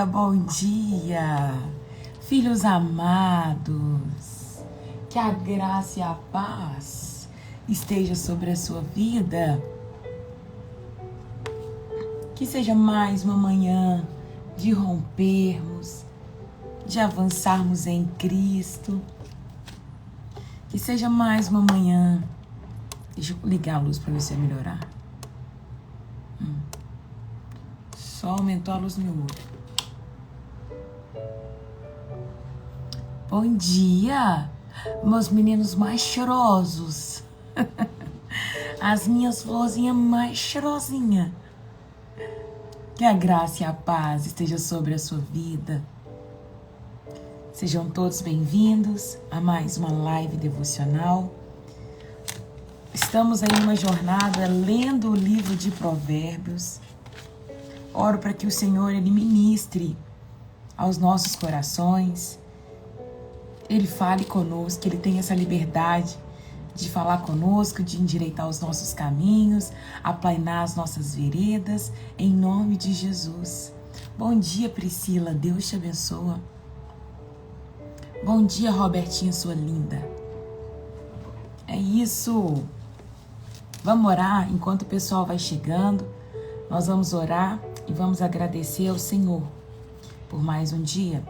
bom dia, filhos amados, que a graça e a paz esteja sobre a sua vida, que seja mais uma manhã de rompermos, de avançarmos em Cristo, que seja mais uma manhã. Deixa eu ligar a luz para ver se vai melhorar. Só aumentou a luz no meu olho. Bom dia, meus meninos mais cheirosos. As minhas florzinhas mais cheirosinhas. Que a graça e a paz esteja sobre a sua vida. Sejam todos bem-vindos a mais uma live devocional. Estamos aí numa jornada lendo o livro de Provérbios. Oro para que o Senhor, Ele ministre aos nossos corações. Ele fale conosco, que Ele tenha essa liberdade de falar conosco, de endireitar os nossos caminhos, aplainar as nossas veredas, em nome de Jesus. Bom dia, Priscila, Deus te abençoa. Bom dia, Robertinha, sua linda. É isso. Vamos orar enquanto o pessoal vai chegando. Nós vamos orar e vamos agradecer ao Senhor por mais um dia.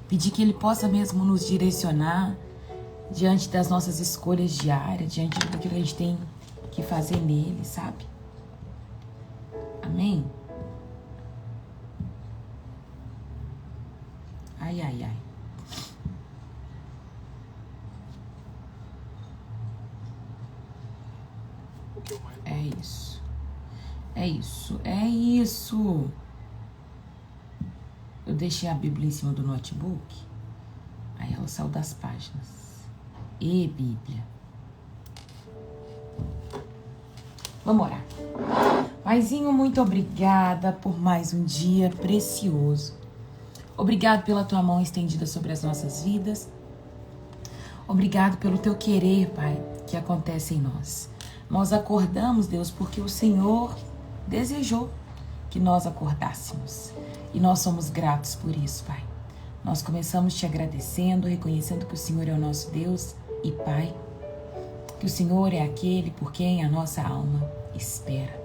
Pedir que Ele possa mesmo nos direcionar diante das nossas escolhas diárias, diante daquilo que a gente tem que fazer nele, sabe? Amém? Ai, ai, ai. É isso. É isso. É isso. Eu deixei a Bíblia em cima do notebook. Aí ela saiu das páginas. E Bíblia. Vamos orar. Paizinho, muito obrigada por mais um dia precioso. Obrigado pela tua mão estendida sobre as nossas vidas. Obrigado pelo teu querer, Pai, que acontece em nós. Nós acordamos, Deus, porque o Senhor desejou que nós acordássemos. E nós somos gratos por isso, Pai. Nós começamos te agradecendo, reconhecendo que o Senhor é o nosso Deus e Pai. Que o Senhor é aquele por quem a nossa alma espera.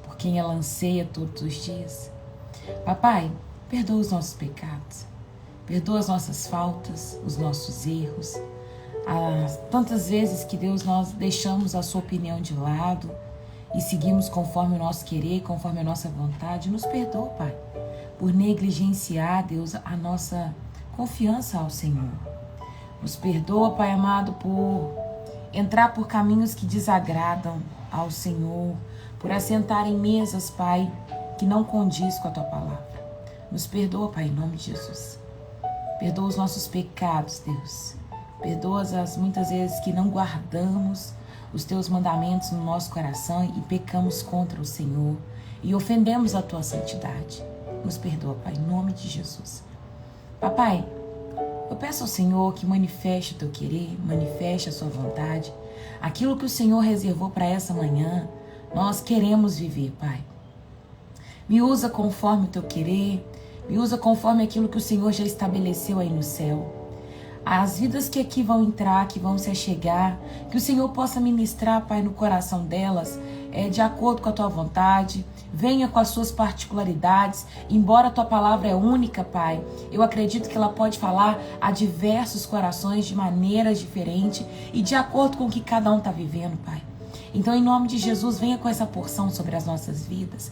Por quem ela anseia todos os dias. Papai, perdoa os nossos pecados. Perdoa as nossas faltas, os nossos erros. Tantas vezes que, Deus, nós deixamos a sua opinião de lado e seguimos conforme o nosso querer, conforme a nossa vontade. Nos perdoa, Pai, por negligenciar, Deus, a nossa confiança ao Senhor. Nos perdoa, Pai amado, por entrar por caminhos que desagradam ao Senhor, por assentar em mesas, Pai, que não condiz com a Tua palavra. Nos perdoa, Pai, em nome de Jesus. Perdoa os nossos pecados, Deus. Perdoa as muitas vezes que não guardamos os Teus mandamentos no nosso coração e pecamos contra o Senhor e ofendemos a Tua santidade. Nos perdoa, Pai, em nome de Jesus. Papai, eu peço ao Senhor que manifeste o Teu querer, manifeste a Sua vontade. Aquilo que o Senhor reservou para essa manhã, nós queremos viver, Pai. Me usa conforme o Teu querer, me usa conforme aquilo que o Senhor já estabeleceu aí no céu. As vidas que aqui vão entrar, que vão se achegar, que o Senhor possa ministrar, Pai, no coração delas, de acordo com a Tua vontade, venha com as suas particularidades, embora a Tua palavra é única, Pai, eu acredito que ela pode falar a diversos corações de maneiras diferentes e de acordo com o que cada um está vivendo, Pai. Então, em nome de Jesus, venha com essa porção sobre as nossas vidas.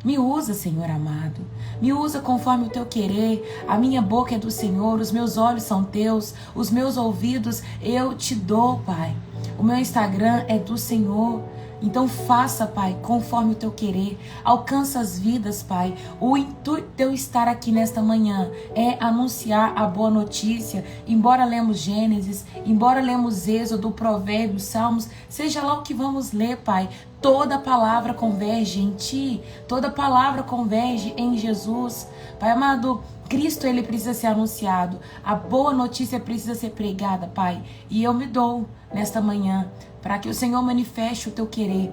Me usa, Senhor amado, me usa conforme o Teu querer. A minha boca é do Senhor, os meus olhos são Teus, os meus ouvidos eu Te dou, Pai. O meu Instagram é do Senhor. Então faça, Pai, conforme o Teu querer. Alcança as vidas, Pai. O intuito de eu estar aqui nesta manhã é anunciar a boa notícia. Embora lemos Gênesis, embora lemos Êxodo, Provérbios, Salmos, seja lá o que vamos ler, Pai, toda palavra converge em Ti. Toda palavra converge em Jesus. Pai amado, Cristo, Ele precisa ser anunciado. A boa notícia precisa ser pregada, Pai. E eu me dou nesta manhã para que o Senhor manifeste o Teu querer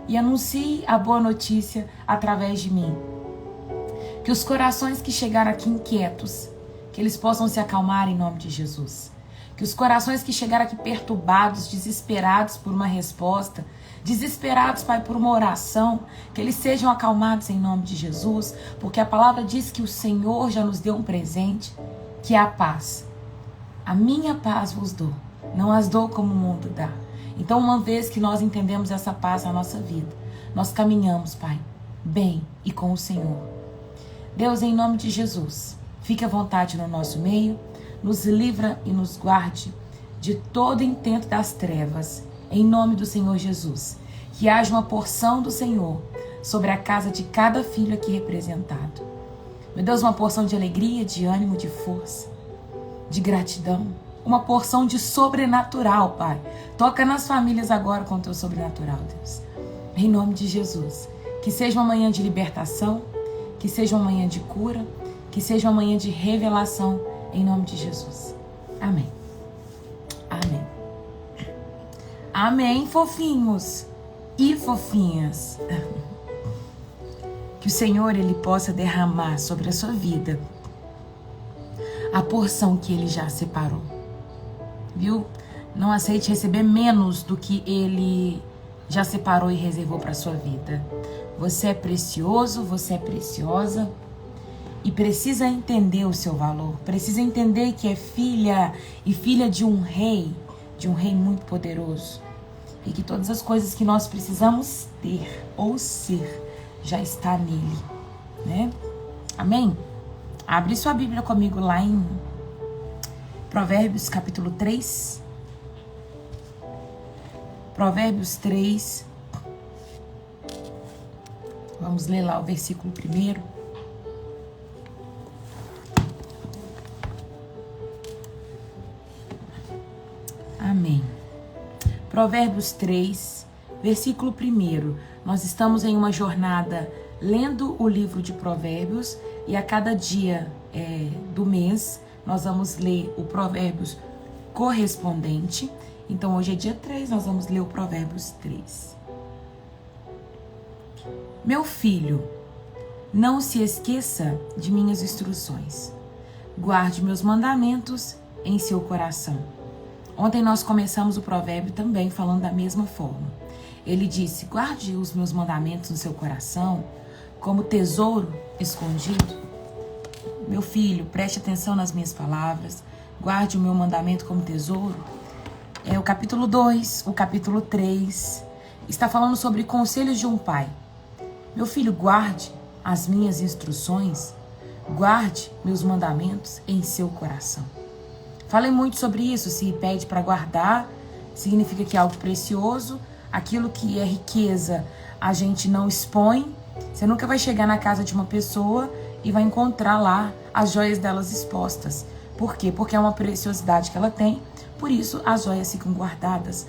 e anuncie a boa notícia através de mim. Que os corações que chegaram aqui inquietos, que eles possam se acalmar em nome de Jesus. Que os corações que chegaram aqui perturbados, desesperados por uma resposta, desesperados, Pai, por uma oração, que eles sejam acalmados em nome de Jesus, porque a palavra diz que o Senhor já nos deu um presente, que é a paz. A minha paz vos dou, não as dou como o mundo dá. Então, uma vez que nós entendemos essa paz na nossa vida, nós caminhamos, Pai, bem e com o Senhor. Deus, em nome de Jesus, fique à vontade no nosso meio, nos livra e nos guarde de todo intento das trevas, em nome do Senhor Jesus. Que haja uma porção do Senhor sobre a casa de cada filho aqui representado. Meu Deus, uma porção de alegria, de ânimo, de força, de gratidão, uma porção de sobrenatural, Pai. Toca nas famílias agora com o teu sobrenatural, Deus. Em nome de Jesus. Que seja uma manhã de libertação, que seja uma manhã de cura, que seja uma manhã de revelação, em nome de Jesus. Amém. Amém. Amém, fofinhos e fofinhas. Que o Senhor, Ele possa derramar sobre a sua vida a porção que Ele já separou. Viu? Não aceite receber menos do que Ele já separou e reservou para a sua vida. Você é precioso, você é preciosa. E precisa entender o seu valor, precisa entender que é filha e filha de um rei muito poderoso. E que todas as coisas que nós precisamos ter ou ser já está nele, né? Amém? Abre sua Bíblia comigo lá em Provérbios capítulo 3. Provérbios 3. Vamos ler lá o versículo 1. Amém. Provérbios 3, versículo 1. Nós estamos em uma jornada lendo o livro de Provérbios e a cada dia do mês nós vamos ler o Provérbios correspondente. Então hoje é dia 3, nós vamos ler o Provérbios 3. Meu filho, não se esqueça de minhas instruções. Guarde meus mandamentos em seu coração. Ontem nós começamos o provérbio também falando da mesma forma. Ele disse, guarde os meus mandamentos no seu coração como tesouro escondido. Meu filho, preste atenção nas minhas palavras. Guarde o meu mandamento como tesouro. O capítulo 2, o capítulo 3, está falando sobre conselhos de um pai. Meu filho, guarde as minhas instruções, guarde meus mandamentos em seu coração. Falei muito sobre isso, se pede para guardar, significa que é algo precioso, aquilo que é riqueza a gente não expõe. Você nunca vai chegar na casa de uma pessoa e vai encontrar lá as joias delas expostas. Por quê? Porque é uma preciosidade que ela tem, por isso as joias ficam guardadas.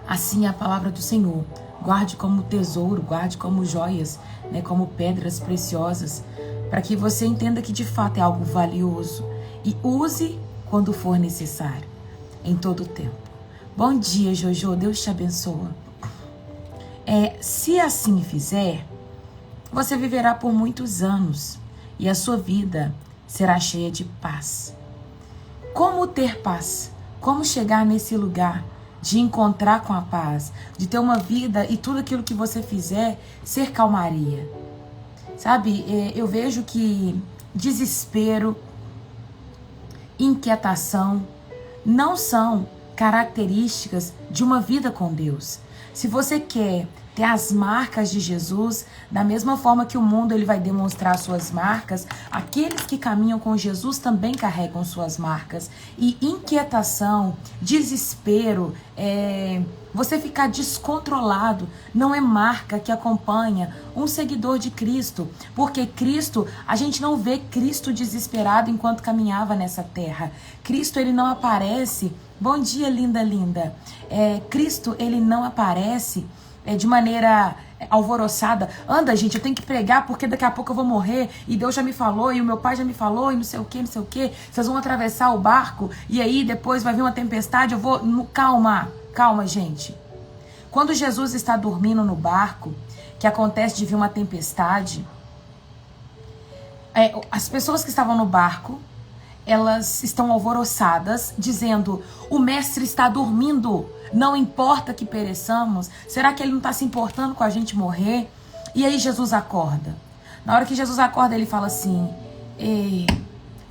Assim é a palavra do Senhor. Guarde como tesouro, guarde como joias, né, como pedras preciosas, para que você entenda que de fato é algo valioso e use quando for necessário, em todo o tempo. Bom dia, Jojo, Deus te abençoa. Se assim fizer, você viverá por muitos anos e a sua vida será cheia de paz. Como ter paz? Como chegar nesse lugar de encontrar com a paz, de ter uma vida e tudo aquilo que você fizer ser calmaria? Sabe, eu vejo que desespero, inquietação não são características de uma vida com Deus. Se você quer ter as marcas de Jesus, da mesma forma que o mundo ele vai demonstrar suas marcas, aqueles que caminham com Jesus também carregam suas marcas. E inquietação, desespero, você ficar descontrolado, não é marca que acompanha um seguidor de Cristo. Porque Cristo, a gente não vê Cristo desesperado enquanto caminhava nessa terra. Cristo, ele não aparece. Bom dia, linda, linda. Cristo, ele não aparece de maneira alvoroçada. Anda, gente, eu tenho que pregar porque daqui a pouco eu vou morrer e Deus já me falou e o meu pai já me falou e não sei o que, não sei o que. Vocês vão atravessar o barco e aí depois vai vir uma tempestade, eu vou... Calma, gente. Quando Jesus está dormindo no barco, que acontece de vir uma tempestade, as pessoas que estavam no barco, elas estão alvoroçadas, dizendo: o mestre está dormindo, não importa que pereçamos. Será que ele não está se importando com a gente morrer? E aí Jesus acorda. Na hora que Jesus acorda, ele fala assim: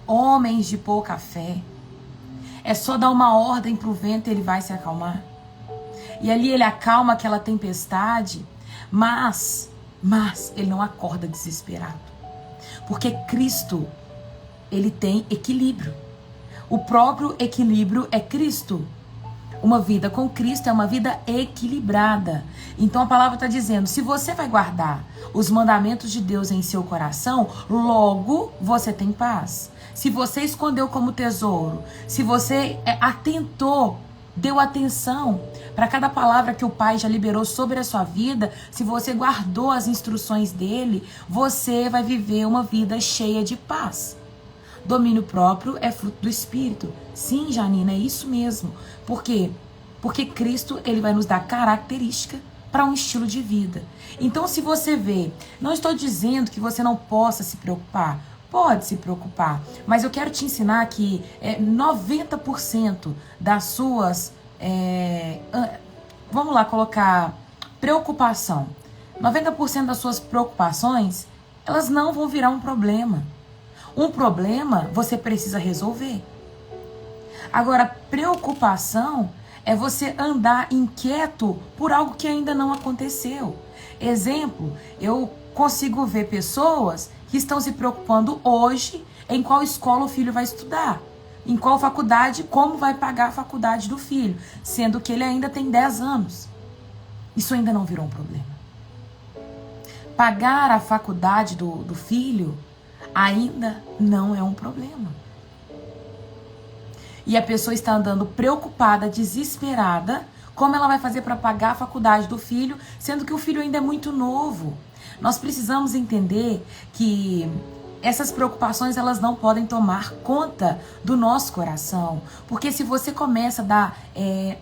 homens de pouca fé, é só dar uma ordem para o vento e ele vai se acalmar. E ali ele acalma aquela tempestade, mas ele não acorda desesperado. Porque Cristo, ele tem equilíbrio. O próprio equilíbrio é Cristo. Uma vida com Cristo é uma vida equilibrada. Então a palavra está dizendo: se você vai guardar os mandamentos de Deus em seu coração, logo você tem paz. Se você escondeu como tesouro, se você atentou, deu atenção para cada palavra que o Pai já liberou sobre a sua vida, se você guardou as instruções dele, você vai viver uma vida cheia de paz. Domínio próprio é fruto do Espírito. Sim, Janina, é isso mesmo. Por quê? Porque Cristo, ele vai nos dar característica para um estilo de vida. Então, se você vê, não estou dizendo que você não possa se preocupar. Pode se preocupar. Mas eu quero te ensinar que 90% das suas... vamos lá colocar preocupação. 90% das suas preocupações, elas não vão virar um problema. Um problema você precisa resolver. Agora, preocupação é você andar inquieto por algo que ainda não aconteceu. Exemplo, eu consigo ver pessoas que estão se preocupando hoje em qual escola o filho vai estudar, em qual faculdade, como vai pagar a faculdade do filho, sendo que ele ainda tem 10 anos. Isso ainda não virou um problema. Pagar a faculdade do filho ainda não é um problema. E a pessoa está andando preocupada, desesperada, como ela vai fazer para pagar a faculdade do filho, sendo que o filho ainda é muito novo. Nós precisamos entender que essas preocupações, elas não podem tomar conta do nosso coração. Porque se você começa a dar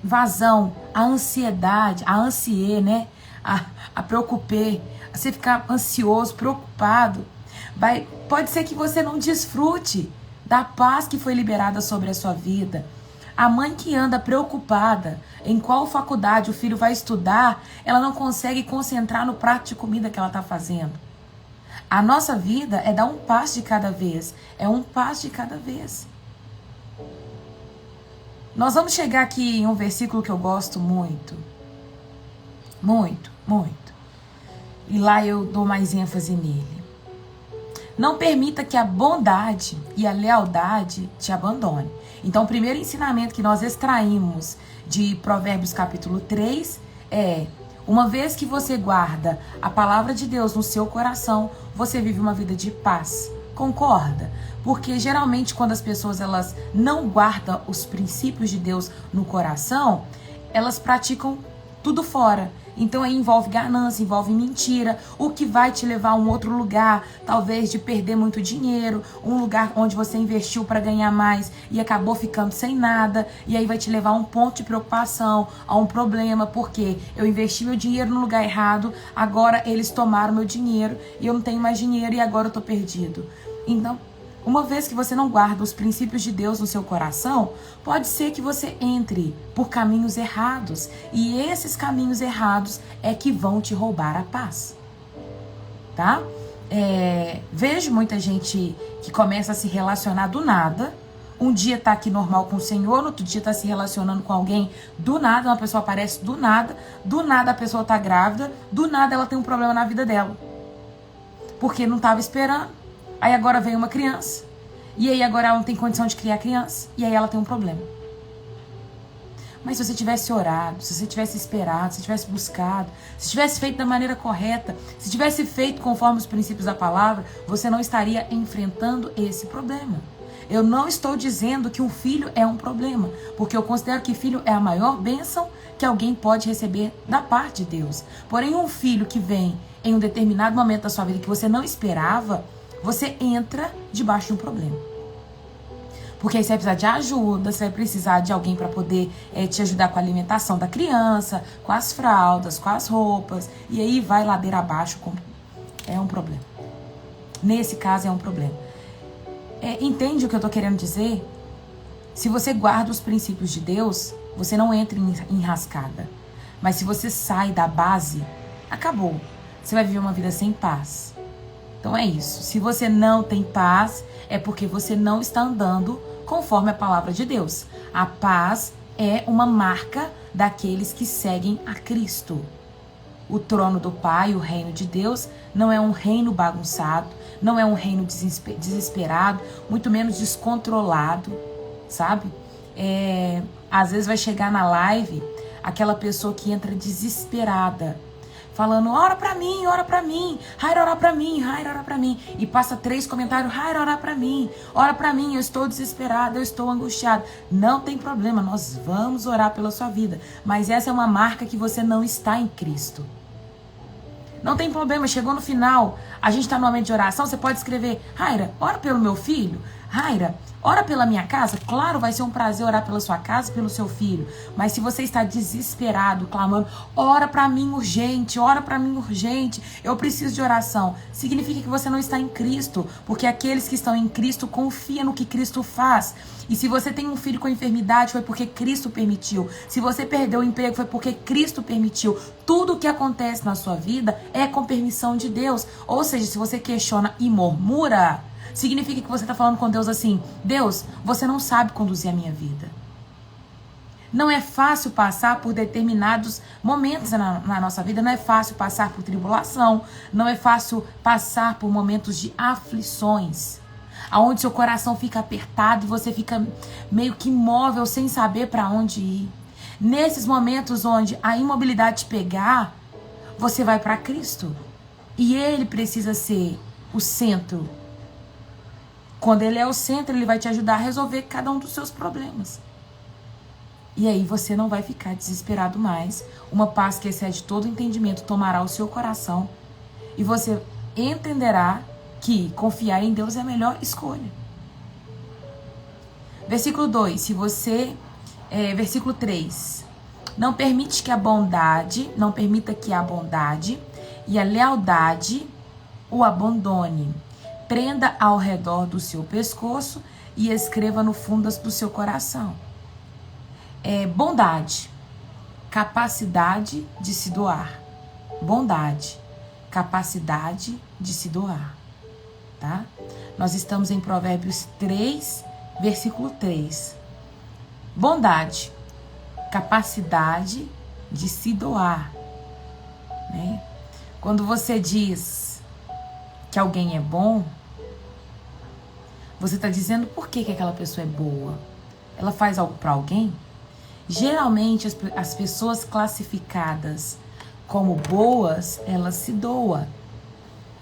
vazão à ansiedade, a preocupar, a você ficar ansioso, preocupado, pode ser que você não desfrute da paz que foi liberada sobre a sua vida. A mãe que anda preocupada em qual faculdade o filho vai estudar, ela não consegue concentrar no prato de comida que ela está fazendo. A nossa vida é dar um passo de cada vez. É um passo de cada vez. Nós vamos chegar aqui em um versículo que eu gosto muito. Muito, muito. E lá eu dou mais ênfase nele. Não permita que a bondade e a lealdade te abandone. Então, o primeiro ensinamento que nós extraímos de Provérbios capítulo 3 é: uma vez que você guarda a palavra de Deus no seu coração, você vive uma vida de paz. Concorda? Porque geralmente quando as pessoas elas não guardam os princípios de Deus no coração, elas praticam tudo fora. Então aí envolve ganância, envolve mentira, o que vai te levar a um outro lugar, talvez de perder muito dinheiro, um lugar onde você investiu para ganhar mais e acabou ficando sem nada, e aí vai te levar a um ponto de preocupação, a um problema, porque eu investi meu dinheiro no lugar errado, agora eles tomaram meu dinheiro e eu não tenho mais dinheiro e agora eu tô perdido. Então, uma vez que você não guarda os princípios de Deus no seu coração, pode ser que você entre por caminhos errados. E esses caminhos errados é que vão te roubar a paz. Tá? Vejo muita gente que começa a se relacionar do nada. Um dia tá aqui normal com o Senhor, no outro dia tá se relacionando com alguém do nada, uma pessoa aparece do nada a pessoa tá grávida, do nada ela tem um problema na vida dela. Porque não tava esperando. Aí agora vem uma criança, e aí agora ela não tem condição de criar criança, e aí ela tem um problema. Mas se você tivesse orado, se você tivesse esperado, se você tivesse buscado, se tivesse feito da maneira correta, se tivesse feito conforme os princípios da palavra, você não estaria enfrentando esse problema. Eu não estou dizendo que um filho é um problema, porque eu considero que filho é a maior bênção que alguém pode receber da parte de Deus. Porém, um filho que vem em um determinado momento da sua vida que você não esperava, você entra debaixo de um problema. Porque aí você vai precisar de ajuda, você vai precisar de alguém para poder te ajudar com a alimentação da criança, com as fraldas, com as roupas. E aí vai ladeira abaixo, é um problema. Nesse caso é um problema. Entende o que eu tô querendo dizer? Se você guarda os princípios de Deus, você não entra em enrascada. Mas se você sai da base, acabou. Você vai viver uma vida sem paz. Então é isso. Se você não tem paz, é porque você não está andando conforme a palavra de Deus. A paz é uma marca daqueles que seguem a Cristo. O trono do Pai, o reino de Deus, não é um reino bagunçado, não é um reino desesperado, muito menos descontrolado, sabe? Às vezes vai chegar na live aquela pessoa que entra desesperada, falando, ora pra mim, Raira, ora pra mim, Raira, ora pra mim. E passa 3 comentários, Raira, ora pra mim, eu estou desesperada, eu estou angustiada. Não tem problema, nós vamos orar pela sua vida. Mas essa é uma marca que você não está em Cristo. Não tem problema, chegou no final, a gente está no momento de oração, você pode escrever, Raira, ora pelo meu filho, Raira, ora pela minha casa. Claro, vai ser um prazer orar pela sua casa, pelo seu filho. Mas se você está desesperado, clamando, ora para mim urgente, eu preciso de oração, significa que você não está em Cristo. Porque aqueles que estão em Cristo confiam no que Cristo faz. E se você tem um filho com enfermidade, foi porque Cristo permitiu. Se você perdeu o emprego, foi porque Cristo permitiu. Tudo o que acontece na sua vida é com permissão de Deus. Ou seja, se você questiona e murmura, significa que você está falando com Deus assim, Deus, você não sabe conduzir a minha vida. Não é fácil passar por determinados momentos na nossa vida, não é fácil passar por tribulação, não é fácil passar por momentos de aflições, aonde seu coração fica apertado e você fica meio que imóvel, sem saber para onde ir. Nesses momentos onde a imobilidade te pegar, você vai para Cristo. E Ele precisa ser o centro. Quando Ele é o centro, Ele vai te ajudar a resolver cada um dos seus problemas. E aí você não vai ficar desesperado mais. Uma paz que excede todo entendimento tomará o seu coração. E você entenderá que confiar em Deus é a melhor escolha. Versículo 2, versículo 3. Não permita que a bondade e a lealdade o abandone. Prenda ao redor do seu pescoço e escreva no fundo do seu coração. Bondade, capacidade de se doar. Bondade, capacidade de se doar. Tá? Nós estamos em Provérbios 3, versículo 3. Bondade, capacidade de se doar. Né? Quando você diz que alguém é bom, você está dizendo por que aquela pessoa é boa. Ela faz algo para alguém? Geralmente as pessoas classificadas como boas, elas se doam.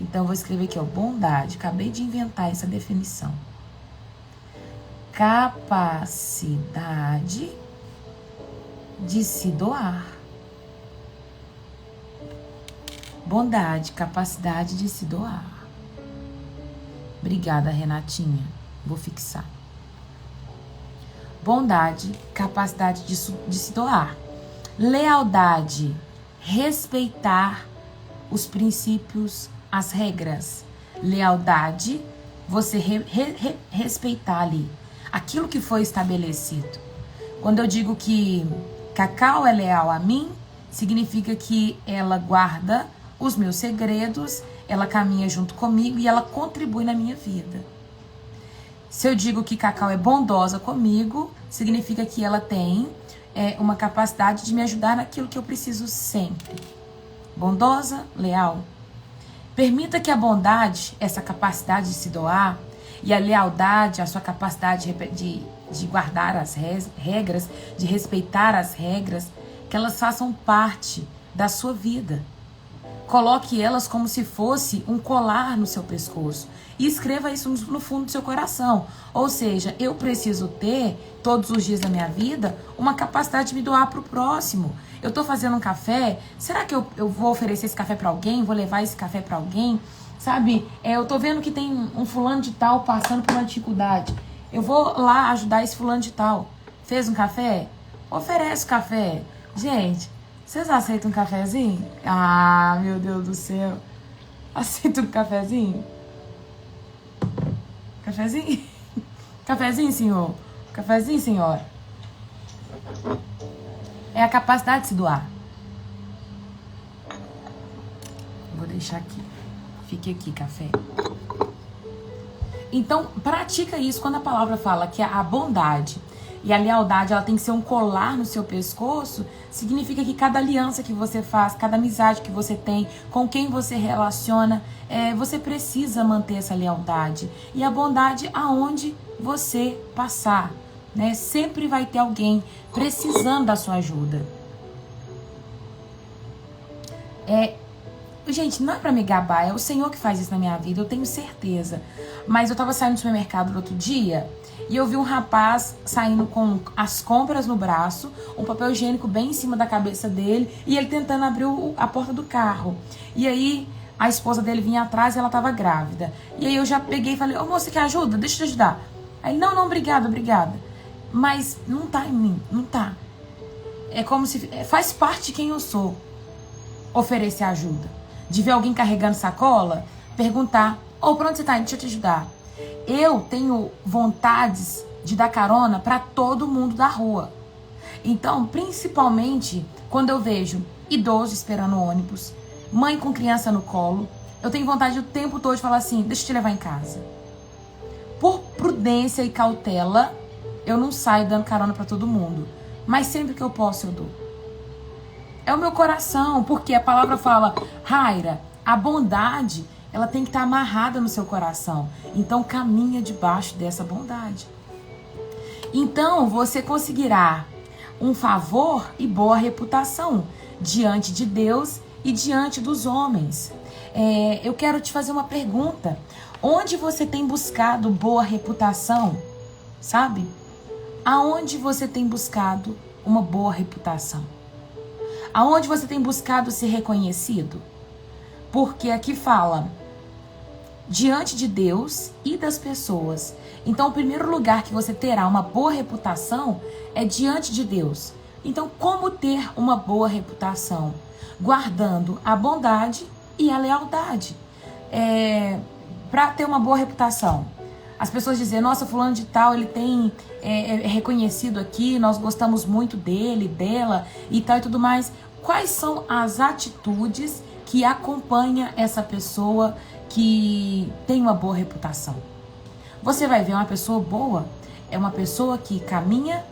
Então eu vou escrever aqui, bondade. Acabei de inventar essa definição. Capacidade de se doar. Bondade, capacidade de se doar. Obrigada, Renatinha. Vou fixar. Bondade, capacidade de se doar. Lealdade, respeitar os princípios, as regras. Lealdade, você respeitar ali aquilo que foi estabelecido. Quando eu digo que Cacau é leal a mim, significa que ela guarda os meus segredos, ela caminha junto comigo e ela contribui na minha vida. Se eu digo que Cacau é bondosa comigo, significa que ela tem uma capacidade de me ajudar naquilo que eu preciso sempre. Bondosa, leal. Permita que a bondade, essa capacidade de se doar, e a lealdade, a sua capacidade de guardar as regras, de respeitar as regras, que elas façam parte da sua vida. Coloque elas como se fosse um colar no seu pescoço. E escreva isso no fundo do seu coração. Ou seja, eu preciso ter, todos os dias da minha vida, uma capacidade de me doar para o próximo. Eu estou fazendo um café, será que eu vou oferecer esse café para alguém? Vou levar esse café para alguém? Sabe, eu estou vendo que tem um fulano de tal passando por uma dificuldade. Eu vou lá ajudar esse fulano de tal. Fez um café? Oferece café. Gente, vocês aceitam um cafezinho? Ah, meu Deus do céu. Aceitam um cafezinho? Cafezinho? Cafezinho, senhor? Cafezinho, senhora? É a capacidade de se doar. Vou deixar aqui. Fique aqui, café. Então, pratica isso. Quando a palavra fala que a bondade e a lealdade, ela tem que ser um colar no seu pescoço, significa que cada aliança que você faz, cada amizade que você tem, com quem você relaciona, você precisa manter essa lealdade. E a bondade aonde você passar, né? Sempre vai ter alguém precisando da sua ajuda. Gente, não é pra me gabar, é o Senhor que faz isso na minha vida, eu tenho certeza. Mas eu tava saindo do supermercado no outro dia e eu vi um rapaz saindo com as compras no braço, um papel higiênico bem em cima da cabeça dele e ele tentando abrir a porta do carro. E aí a esposa dele vinha atrás e ela tava grávida. E aí eu já peguei e falei, ô moça, quer ajuda? Deixa eu te ajudar. Aí ele, não, obrigada. Mas não tá em mim, não tá. É como se, faz parte de quem eu sou, oferecer ajuda. De ver alguém carregando sacola, perguntar, pra onde você tá indo? Deixa eu te ajudar. Eu tenho vontades de dar carona pra todo mundo da rua. Então, principalmente, quando eu vejo idoso esperando ônibus, mãe com criança no colo, eu tenho vontade o tempo todo de falar assim, deixa eu te levar em casa. Por prudência e cautela, eu não saio dando carona pra todo mundo. Mas sempre que eu posso, eu dou. É o meu coração, porque a palavra fala, Raira, a bondade, ela tem que estar amarrada no seu coração. Então, caminha debaixo dessa bondade. Então, você conseguirá um favor e boa reputação diante de Deus e diante dos homens. Eu quero te fazer uma pergunta. Onde você tem buscado boa reputação? Sabe? Aonde você tem buscado uma boa reputação? Aonde você tem buscado ser reconhecido? Porque aqui fala diante de Deus e das pessoas. Então, o primeiro lugar que você terá uma boa reputação é diante de Deus. Então, como ter uma boa reputação? Guardando a bondade e a lealdade. Para ter uma boa reputação, as pessoas dizem, nossa, fulano de tal, ele tem reconhecido aqui, nós gostamos muito dele, dela e tal e tudo mais. Quais são as atitudes que acompanham essa pessoa que tem uma boa reputação? Você vai ver uma pessoa boa, é uma pessoa que caminha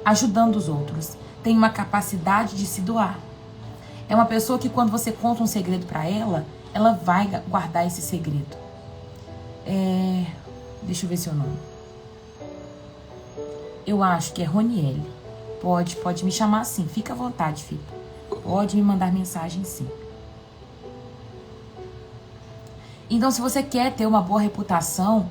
ajudando os outros, tem uma capacidade de se doar. É uma pessoa que quando você conta um segredo para ela, ela vai guardar esse segredo. Deixa eu ver seu nome. Eu acho que é Roniele. Pode me chamar assim. Fica à vontade, filho. Pode me mandar mensagem sim. Então, se você quer ter uma boa reputação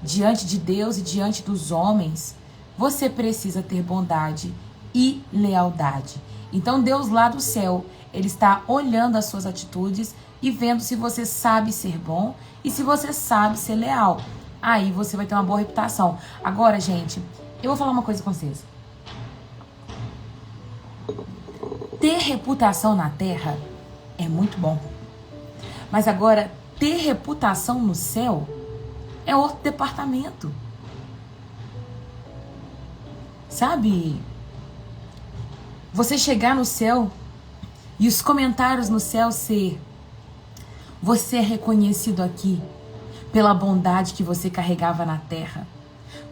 diante de Deus e diante dos homens, você precisa ter bondade e lealdade. Então, Deus lá do céu, Ele está olhando as suas atitudes e vendo se você sabe ser bom e se você sabe ser leal. Aí você vai ter uma boa reputação. Agora, gente, eu vou falar uma coisa com vocês. Ter reputação na terra é muito bom. Mas agora, ter reputação no céu é outro departamento. Sabe? Você chegar no céu e os comentários no céu ser: você é reconhecido aqui pela bondade que você carregava na terra.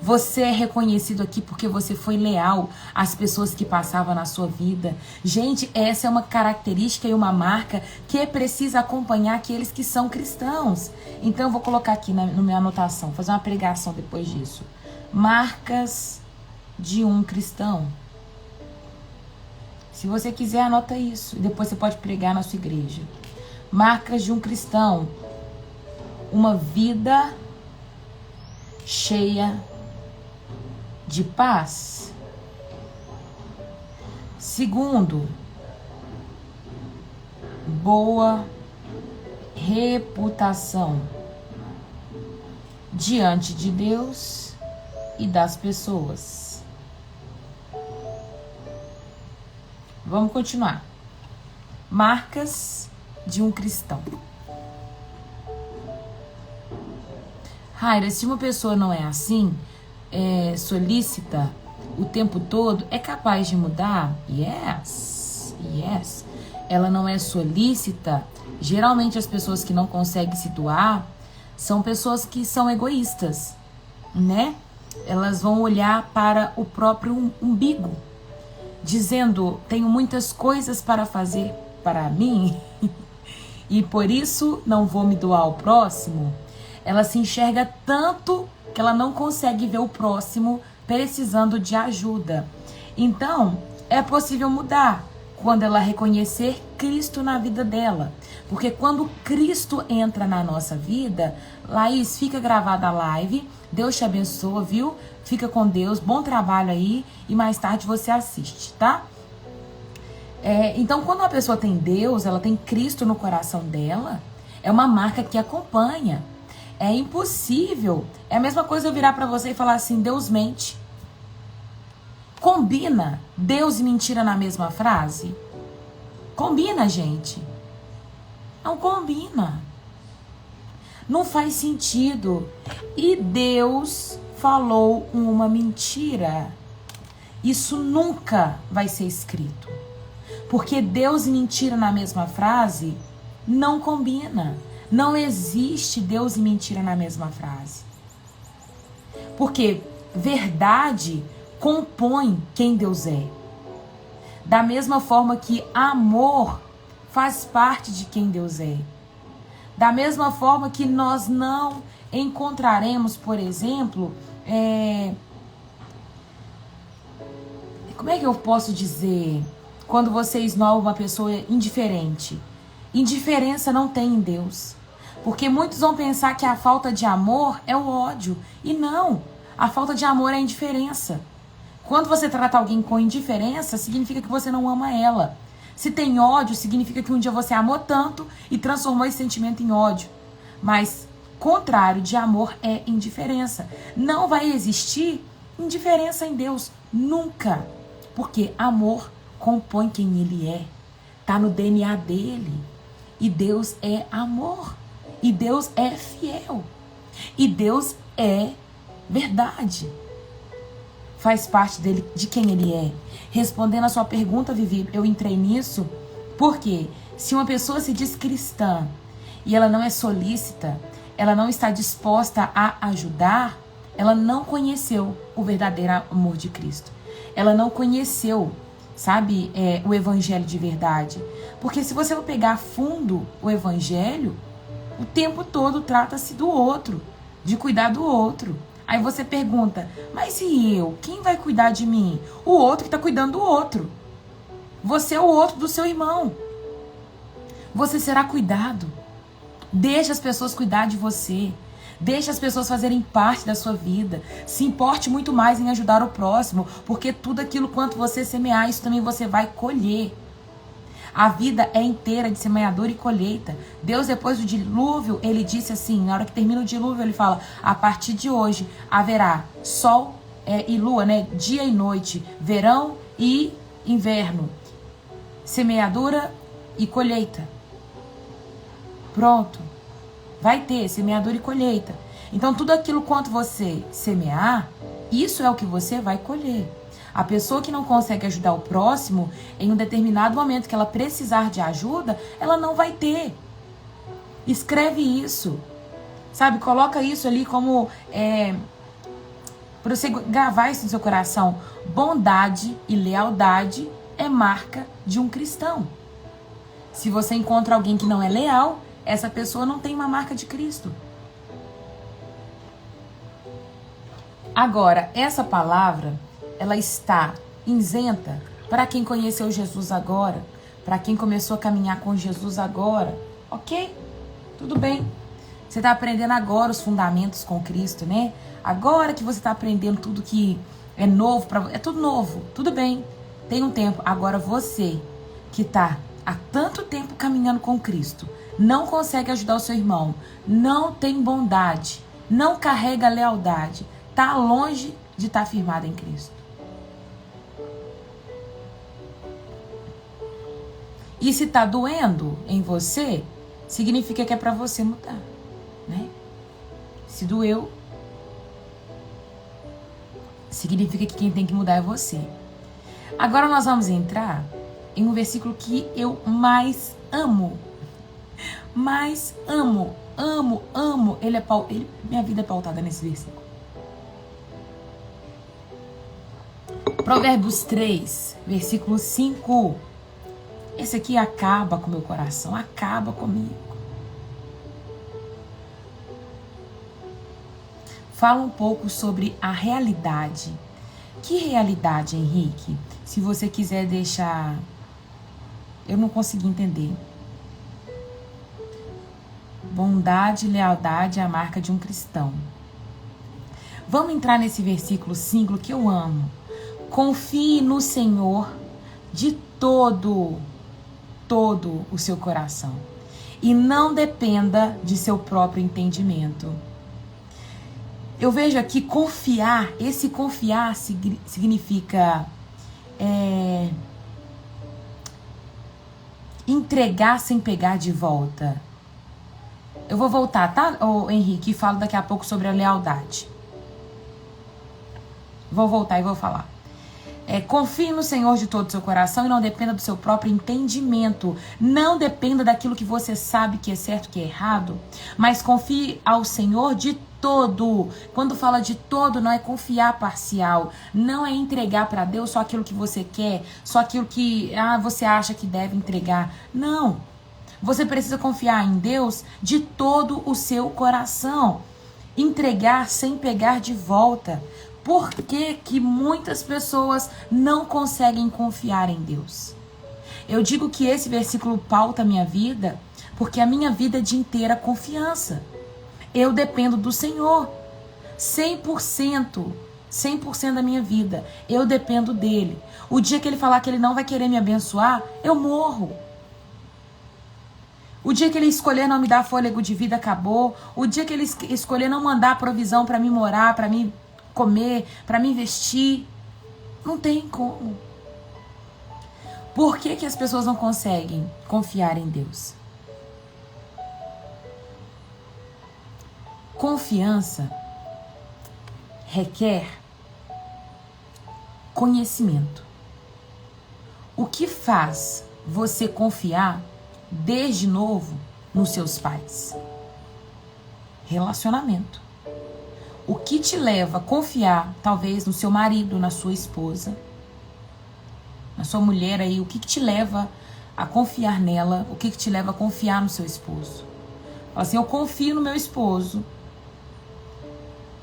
Você é reconhecido aqui porque você foi leal às pessoas que passavam na sua vida. Gente, essa é uma característica e uma marca que precisa acompanhar aqueles que são cristãos. Então, eu vou colocar aqui na minha anotação, fazer uma pregação depois disso. Marcas de um cristão. Se você quiser, anota isso. E depois você pode pregar na sua igreja. Marcas de um cristão. Uma vida cheia de paz. Segundo, boa reputação diante de Deus e das pessoas. Vamos continuar. Marcas de um cristão. Raira, se uma pessoa não é assim, solícita o tempo todo, é capaz de mudar? Yes, yes. Ela não é solícita. Geralmente as pessoas que não conseguem se doar são pessoas que são egoístas, né? Elas vão olhar para o próprio umbigo, dizendo, tenho muitas coisas para fazer para mim e por isso não vou me doar ao próximo. Ela se enxerga tanto que ela não consegue ver o próximo precisando de ajuda. Então, é possível mudar quando ela reconhecer Cristo na vida dela. Porque quando Cristo entra na nossa vida, Laís, fica gravada a live, Deus te abençoa, viu? Fica com Deus, bom trabalho aí e mais tarde você assiste, tá? Então, quando uma pessoa tem Deus, ela tem Cristo no coração dela, é uma marca que acompanha. É impossível. É a mesma coisa eu virar pra você e falar assim, Deus mente. Combina Deus e mentira na mesma frase? Combina, gente? Não combina. Não faz sentido. E Deus falou uma mentira. Isso nunca vai ser escrito. Porque Deus e mentira na mesma frase não combina. Não existe Deus e mentira na mesma frase. Porque verdade compõe quem Deus é. Da mesma forma que amor faz parte de quem Deus é. Da mesma forma que nós não encontraremos, por exemplo, como é que eu posso dizer, quando você esnoba uma pessoa indiferente? Indiferença não tem em Deus. Porque muitos vão pensar que a falta de amor é o ódio. E não, a falta de amor é a indiferença. Quando você trata alguém com indiferença, significa que você não ama ela. Se tem ódio, significa que um dia você amou tanto e transformou esse sentimento em ódio. Mas contrário de amor é indiferença. Não vai existir indiferença em Deus, nunca. Porque amor compõe quem Ele é. Está no DNA dele. E Deus é amor. E Deus é fiel. E Deus é verdade. Faz parte dele, de quem Ele é. Respondendo a sua pergunta, Vivi, eu entrei nisso porque se uma pessoa se diz cristã e ela não é solícita, ela não está disposta a ajudar, ela não conheceu o verdadeiro amor de Cristo. Ela não conheceu, sabe, o evangelho de verdade. Porque se você for pegar a fundo o evangelho, o tempo todo trata-se do outro, de cuidar do outro. Aí você pergunta, mas e eu? Quem vai cuidar de mim? O outro que está cuidando do outro. Você é o outro do seu irmão. Você será cuidado. Deixa as pessoas cuidar de você. Deixa as pessoas fazerem parte da sua vida. Se importe muito mais em ajudar o próximo, porque tudo aquilo quanto você semear, isso também você vai colher. A vida é inteira de semeadura e colheita. Deus, depois do dilúvio, Ele disse assim, na hora que termina o dilúvio, Ele fala, a partir de hoje haverá sol e lua, né? Dia e noite, verão e inverno, semeadura e colheita. Pronto. Vai ter semeadura e colheita. Então, tudo aquilo quanto você semear, isso é o que você vai colher. A pessoa que não consegue ajudar o próximo, em um determinado momento que ela precisar de ajuda, ela não vai ter. Escreve isso. Sabe, coloca isso ali como... para você gravar isso no seu coração. Bondade e lealdade é marca de um cristão. Se você encontra alguém que não é leal, essa pessoa não tem uma marca de Cristo. Agora, essa palavra... ela está isenta para quem conheceu Jesus agora, para quem começou a caminhar com Jesus agora, ok? Tudo bem. Você está aprendendo agora os fundamentos com Cristo, né? Agora que você está aprendendo tudo que é novo, é tudo novo, tudo bem, tem um tempo. Agora você que está há tanto tempo caminhando com Cristo, não consegue ajudar o seu irmão, não tem bondade, não carrega lealdade, está longe de estar firmado em Cristo. E se tá doendo em você, significa que é para você mudar, né? Se sido eu, significa que quem tem que mudar é você. Agora nós vamos entrar em um versículo que eu mais amo. Mais amo. Minha vida é pautada nesse versículo. Provérbios 3, versículo 5. Esse aqui acaba com o meu coração, acaba comigo. Fala um pouco sobre a realidade. Que realidade, Henrique? Se você quiser deixar... Eu não consegui entender. Bondade e lealdade é a marca de um cristão. Vamos entrar nesse versículo 5 que eu amo. Confie no Senhor de todo o seu coração. E não dependa de seu próprio entendimento. Eu vejo aqui confiar. Esse confiar significa entregar sem pegar de volta. Eu vou voltar, tá, Henrique? E falo daqui a pouco sobre a lealdade. Vou voltar e vou falar. Confie no Senhor de todo o seu coração e não dependa do seu próprio entendimento. Não dependa daquilo que você sabe que é certo, que é errado. Mas confie ao Senhor de todo. Quando fala de todo, não é confiar parcial. Não é entregar para Deus só aquilo que você quer, só aquilo que você acha que deve entregar. Não. Você precisa confiar em Deus de todo o seu coração. Entregar sem pegar de volta. Por que que muitas pessoas não conseguem confiar em Deus? Eu digo que esse versículo pauta a minha vida, porque a minha vida é de inteira confiança. Eu dependo do Senhor. 100% da minha vida. Eu dependo dele. O dia que ele falar que ele não vai querer me abençoar, eu morro. O dia que ele escolher não me dar fôlego de vida, acabou. O dia que ele escolher não mandar provisão para mim morar, para mim comer, para me investir, não tem como. Por que que as pessoas não conseguem confiar em Deus? Confiança requer conhecimento. O que faz você confiar desde novo nos seus pais? Relacionamento. O que te leva a confiar, talvez, no seu marido, na sua esposa, na sua mulher aí? O que te leva a confiar nela? O que te leva a confiar no seu esposo? Fala assim, eu confio no meu esposo.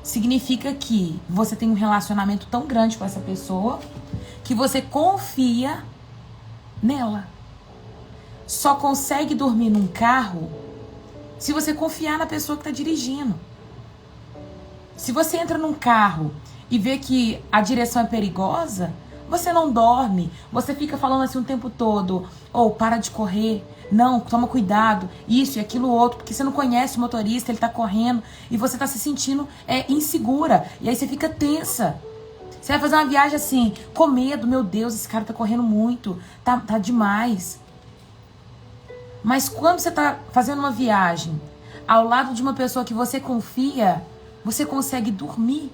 Significa que você tem um relacionamento tão grande com essa pessoa que você confia nela. Só consegue dormir num carro se você confiar na pessoa que está dirigindo. Se você entra num carro e vê que a direção é perigosa, você não dorme. Você fica falando assim o tempo todo. Para de correr. Não, toma cuidado. Isso e aquilo outro. Porque você não conhece o motorista, ele tá correndo. E você tá se sentindo insegura. E aí você fica tensa. Você vai fazer uma viagem assim, com medo. Meu Deus, esse cara tá correndo muito. Tá demais. Mas quando você tá fazendo uma viagem ao lado de uma pessoa que você confia, você consegue dormir.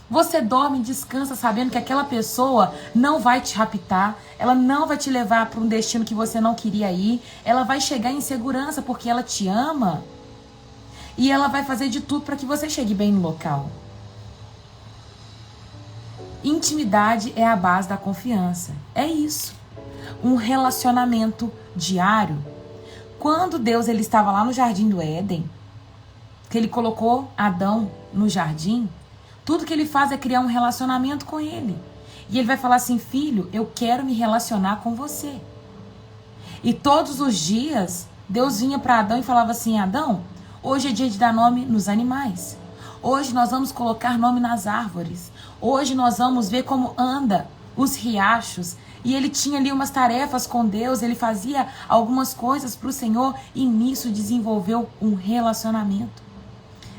Você dorme e descansa sabendo que aquela pessoa não vai te raptar, ela não vai te levar para um destino que você não queria ir, ela vai chegar em segurança porque ela te ama e ela vai fazer de tudo para que você chegue bem no local. Intimidade é a base da confiança. É isso. Um relacionamento diário. Quando Deus ele estava lá no Jardim do Éden, que ele colocou Adão no jardim, tudo que ele faz é criar um relacionamento com ele. E ele vai falar assim, filho, eu quero me relacionar com você. E todos os dias, Deus vinha para Adão e falava assim, Adão, hoje é dia de dar nome nos animais. Hoje nós vamos colocar nome nas árvores. Hoje nós vamos ver como anda os riachos. E ele tinha ali umas tarefas com Deus, ele fazia algumas coisas para o Senhor e nisso desenvolveu um relacionamento.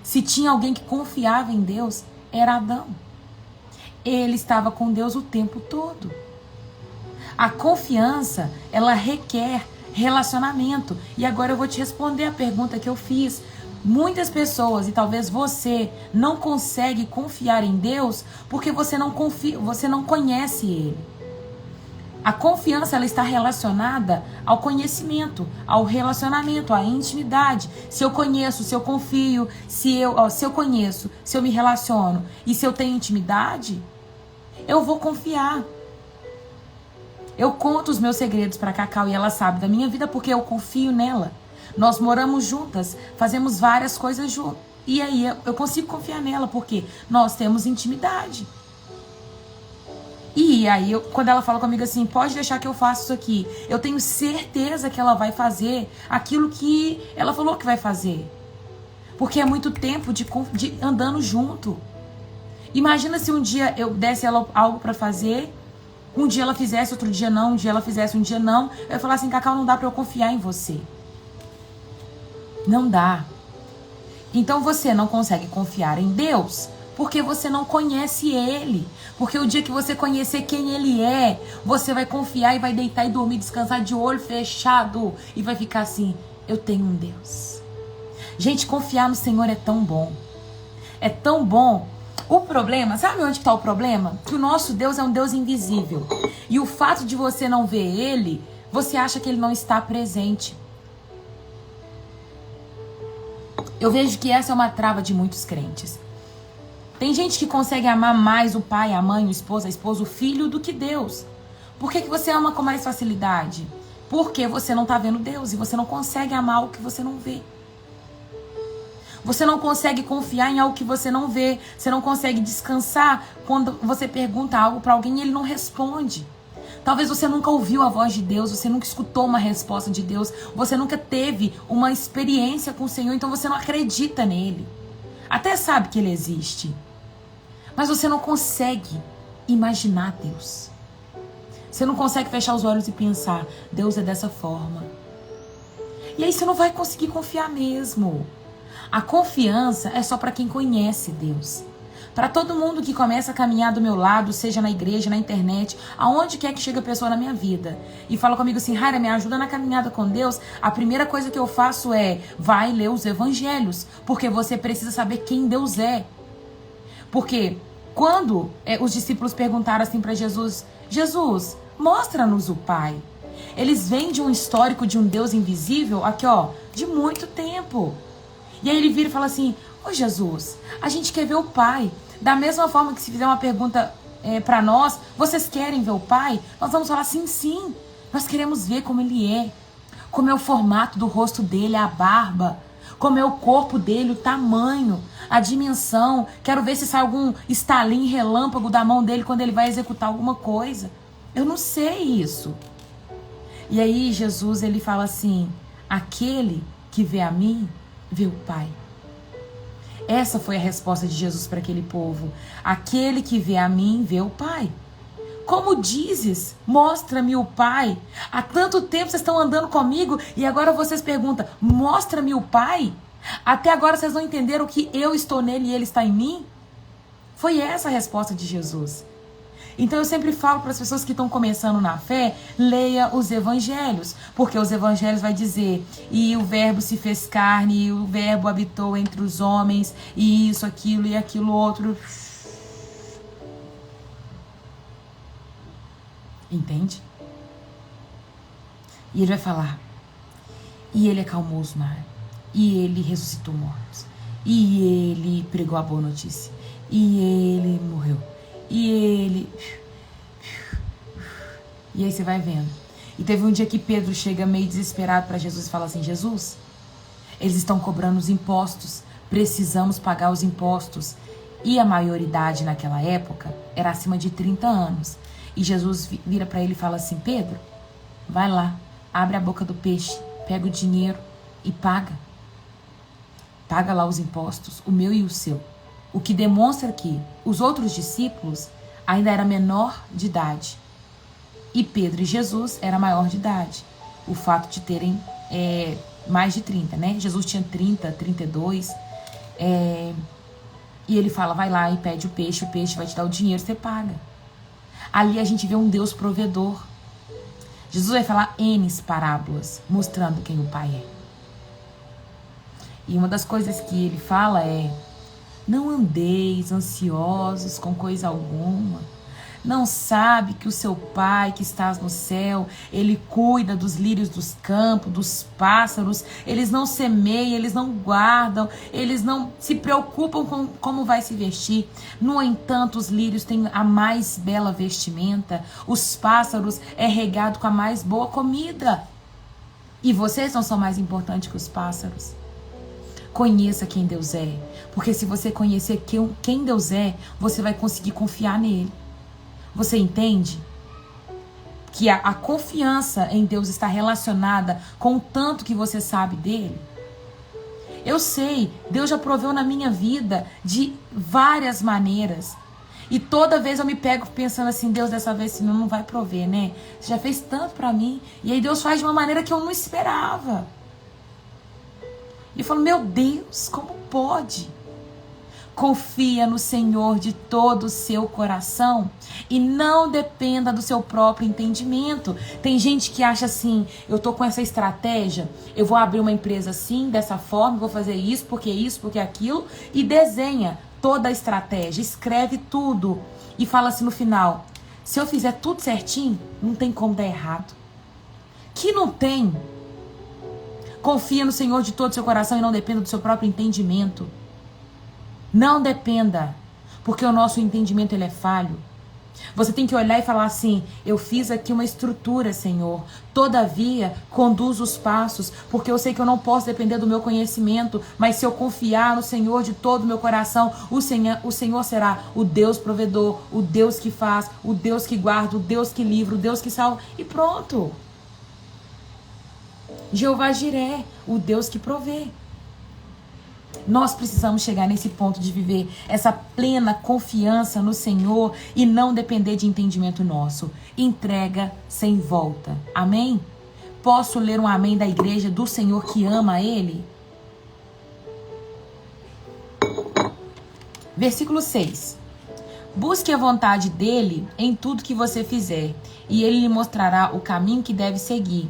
Se tinha alguém que confiava em Deus, era Adão. Ele estava com Deus o tempo todo. A confiança, ela requer relacionamento. E agora eu vou te responder a pergunta que eu fiz Muitas pessoas, e talvez você, não consegue confiar em Deus porque você não confia, você não conhece Ele. A confiança, ela está relacionada ao conhecimento, ao relacionamento, à intimidade. Se eu conheço, se eu confio, se eu conheço, se eu me relaciono e se eu tenho intimidade, eu vou confiar. Eu conto os meus segredos para Cacau e ela sabe da minha vida porque eu confio nela. Nós moramos juntas, fazemos várias coisas juntas. E aí eu consigo confiar nela porque nós temos intimidade. E aí, quando ela fala comigo assim, pode deixar que eu faça isso aqui, eu tenho certeza que ela vai fazer aquilo que ela falou que vai fazer. Porque é muito tempo de andando junto. Imagina se um dia eu desse ela algo pra fazer, um dia ela fizesse, outro dia não, um dia ela fizesse, um dia não. Eu ia falar assim, Cacau, não dá pra eu confiar em você. Não dá. Então você não consegue confiar em Deus porque você não conhece Ele. Porque o dia que você conhecer quem Ele é, você vai confiar e vai deitar e dormir, descansar de olho fechado. E vai ficar assim, eu tenho um Deus. Gente, confiar no Senhor é tão bom. É tão bom. O problema, sabe onde está o problema? Que o nosso Deus é um Deus invisível. E o fato de você não ver Ele, você acha que Ele não está presente. Eu vejo que essa é uma trava de muitos crentes. Tem gente que consegue amar mais o pai, a mãe, o esposo, a esposa, o filho do que Deus. Por que você ama com mais facilidade? Porque você não está vendo Deus e você não consegue amar o que você não vê. Você não consegue confiar em algo que você não vê. Você não consegue descansar quando você pergunta algo para alguém e ele não responde. Talvez você nunca ouviu a voz de Deus, você nunca escutou uma resposta de Deus, você nunca teve uma experiência com o Senhor, então você não acredita nele. Até sabe que ele existe. Mas você não consegue imaginar Deus. Você não consegue fechar os olhos e pensar, Deus é dessa forma. E aí você não vai conseguir confiar mesmo. A confiança é só para quem conhece Deus. Para todo mundo que começa a caminhar do meu lado, seja na igreja, na internet, aonde quer que chegue a pessoa na minha vida e fala comigo assim, Raira, me ajuda na caminhada com Deus, a primeira coisa que eu faço é, vai ler os evangelhos, porque você precisa saber quem Deus é. Porque quando os discípulos perguntaram assim para Jesus, Jesus, mostra-nos o Pai. Eles vêm de um histórico de um Deus invisível, aqui ó, de muito tempo. E aí ele vira e fala assim, ô Jesus, a gente quer ver o Pai. Da mesma forma que se fizer uma pergunta para nós, vocês querem ver o Pai? Nós vamos falar sim, sim. Nós queremos ver como Ele é. Como é o formato do rosto dele, a barba. Como é o corpo dele, o tamanho, a dimensão. Quero ver se sai algum estalinho, relâmpago da mão dele quando ele vai executar alguma coisa. Eu não sei isso. E aí Jesus, ele fala assim, aquele que vê a mim, vê o Pai. Essa foi a resposta de Jesus para aquele povo. Aquele que vê a mim, vê o Pai. Como dizes, mostra-me o Pai. Há tanto tempo vocês estão andando comigo e agora vocês perguntam, mostra-me o Pai? Até agora vocês não entenderam que eu estou nele e ele está em mim? Foi essa a resposta de Jesus. Então eu sempre falo para as pessoas que estão começando na fé, leia os evangelhos, porque os evangelhos vai dizer, e o verbo se fez carne, e o verbo habitou entre os homens, e isso, aquilo e aquilo outro. Entende? E ele vai falar, e ele acalmou os mares, e ele ressuscitou mortos, e ele pregou a boa notícia, e ele morreu. E ele... E aí você vai vendo. E teve um dia que Pedro chega meio desesperado para Jesus e fala assim, Jesus, eles estão cobrando os impostos, precisamos pagar os impostos. E a maioridade naquela época era acima de 30 anos. E Jesus vira para ele e fala assim, Pedro, vai lá, abre a boca do peixe, pega o dinheiro e paga. Paga lá os impostos, o meu e o seu. O que demonstra que os outros discípulos ainda eram menor de idade. E Pedro e Jesus eram maior de idade. O fato de terem mais de 30, né? Jesus tinha 30, 32. E ele fala, vai lá e pede o peixe vai te dar o dinheiro, você paga. Ali a gente vê um Deus provedor. Jesus vai falar N parábolas, mostrando quem o Pai é. E uma das coisas que ele fala é: não andeis ansiosos com coisa alguma. Não sabe que o seu Pai que estás no céu, Ele cuida dos lírios dos campos, dos pássaros. Eles não semeiam, eles não guardam, eles não se preocupam com como vai se vestir. No entanto, os lírios têm a mais bela vestimenta. Os pássaros é regado com a mais boa comida. E vocês não são mais importantes que os pássaros. Conheça quem Deus é. Porque se você conhecer quem Deus é, você vai conseguir confiar nele. Você entende? Que a confiança em Deus está relacionada com o tanto que você sabe dele. Eu sei, Deus já proveu na minha vida de várias maneiras. E toda vez eu me pego pensando assim: Deus, dessa vez senão não vai prover, né? Você já fez tanto pra mim. E aí Deus faz de uma maneira que eu não esperava. E eu falo: meu Deus, como pode? Confia no Senhor de todo o seu coração e não dependa do seu próprio entendimento. Tem gente que acha assim: eu tô com essa estratégia, eu vou abrir uma empresa assim, dessa forma, vou fazer isso, porque aquilo, e desenha toda a estratégia, escreve tudo e fala assim no final: se eu fizer tudo certinho, não tem como dar errado. Que não tem. Confia no Senhor de todo o seu coração e não dependa do seu próprio entendimento. Não dependa, porque o nosso entendimento ele é falho. Você tem que olhar e falar assim: eu fiz aqui uma estrutura, Senhor. Todavia, conduz os passos, porque eu sei que eu não posso depender do meu conhecimento, mas se eu confiar no Senhor de todo o meu coração, o Senhor será o Deus provedor, o Deus que faz, o Deus que guarda, o Deus que livra, o Deus que salva. E pronto. Jeová Jiré, o Deus que provê. Nós precisamos chegar nesse ponto de viver essa plena confiança no Senhor e não depender de entendimento nosso. Entrega sem volta. Amém? Posso ler um amém da igreja do Senhor que ama Ele? Versículo 6. Busque a vontade dEle em tudo que você fizer, e Ele lhe mostrará o caminho que deve seguir.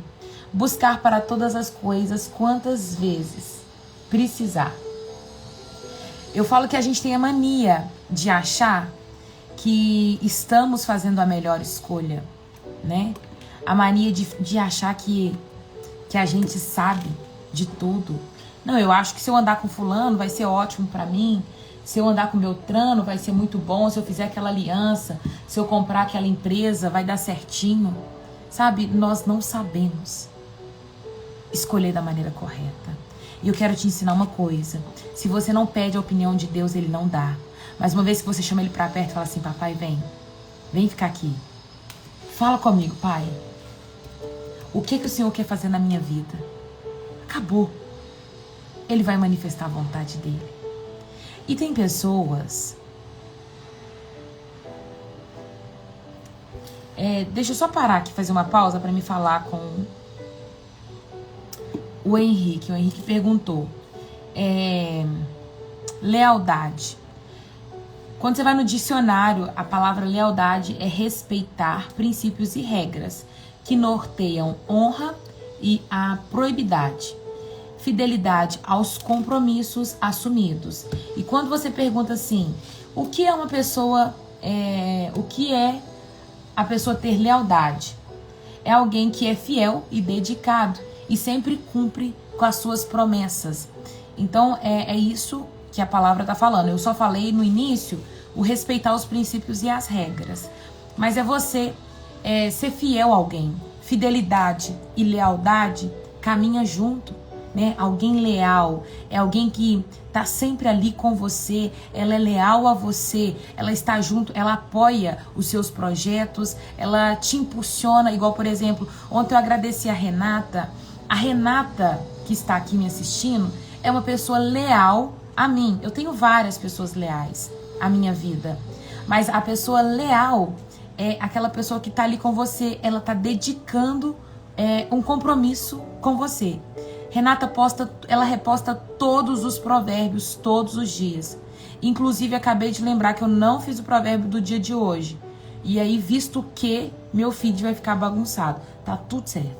Buscar para todas as coisas quantas vezes precisar. Eu falo que a gente tem a mania de achar que estamos fazendo a melhor escolha, né? A mania de achar que a gente sabe de tudo. Não, eu acho que se eu andar com fulano vai ser ótimo pra mim. Se eu andar com Beltrano vai ser muito bom. Se eu fizer aquela aliança, se eu comprar aquela empresa vai dar certinho. Sabe, nós não sabemos escolher da maneira correta. E eu quero te ensinar uma coisa: se você não pede a opinião de Deus, Ele não dá. Mas uma vez que você chama Ele pra perto e fala assim: papai, vem ficar aqui, fala comigo, pai, o que o Senhor quer fazer na minha vida? Acabou. Ele vai manifestar a vontade dEle. E tem pessoas... deixa eu só parar aqui, fazer uma pausa para me falar com o Henrique. O Henrique perguntou: lealdade. Quando você vai no dicionário, a palavra lealdade é respeitar princípios e regras que norteiam honra e a probidade. Fidelidade aos compromissos assumidos. E quando você pergunta assim: o que é uma pessoa, o que é a pessoa ter lealdade? É alguém que é fiel e dedicado e sempre cumpre com as suas promessas. Então é isso que a palavra está falando. Eu só falei no início o respeitar os princípios e as regras. Mas é você ser fiel a alguém. Fidelidade e lealdade caminham junto, né? Alguém leal é alguém que está sempre ali com você, ela é leal a você, ela está junto, ela apoia os seus projetos, ela te impulsiona. Igual, por exemplo, ontem eu agradeci a Renata. A Renata, que está aqui me assistindo, é uma pessoa leal a mim. Eu tenho várias pessoas leais à minha vida, mas a pessoa leal é aquela pessoa que está ali com você, ela está dedicando um compromisso com você. Renata ela reposta todos os provérbios, todos os dias. Inclusive, acabei de lembrar que eu não fiz o provérbio do dia de hoje. E aí, visto que meu feed vai ficar bagunçado, tá tudo certo.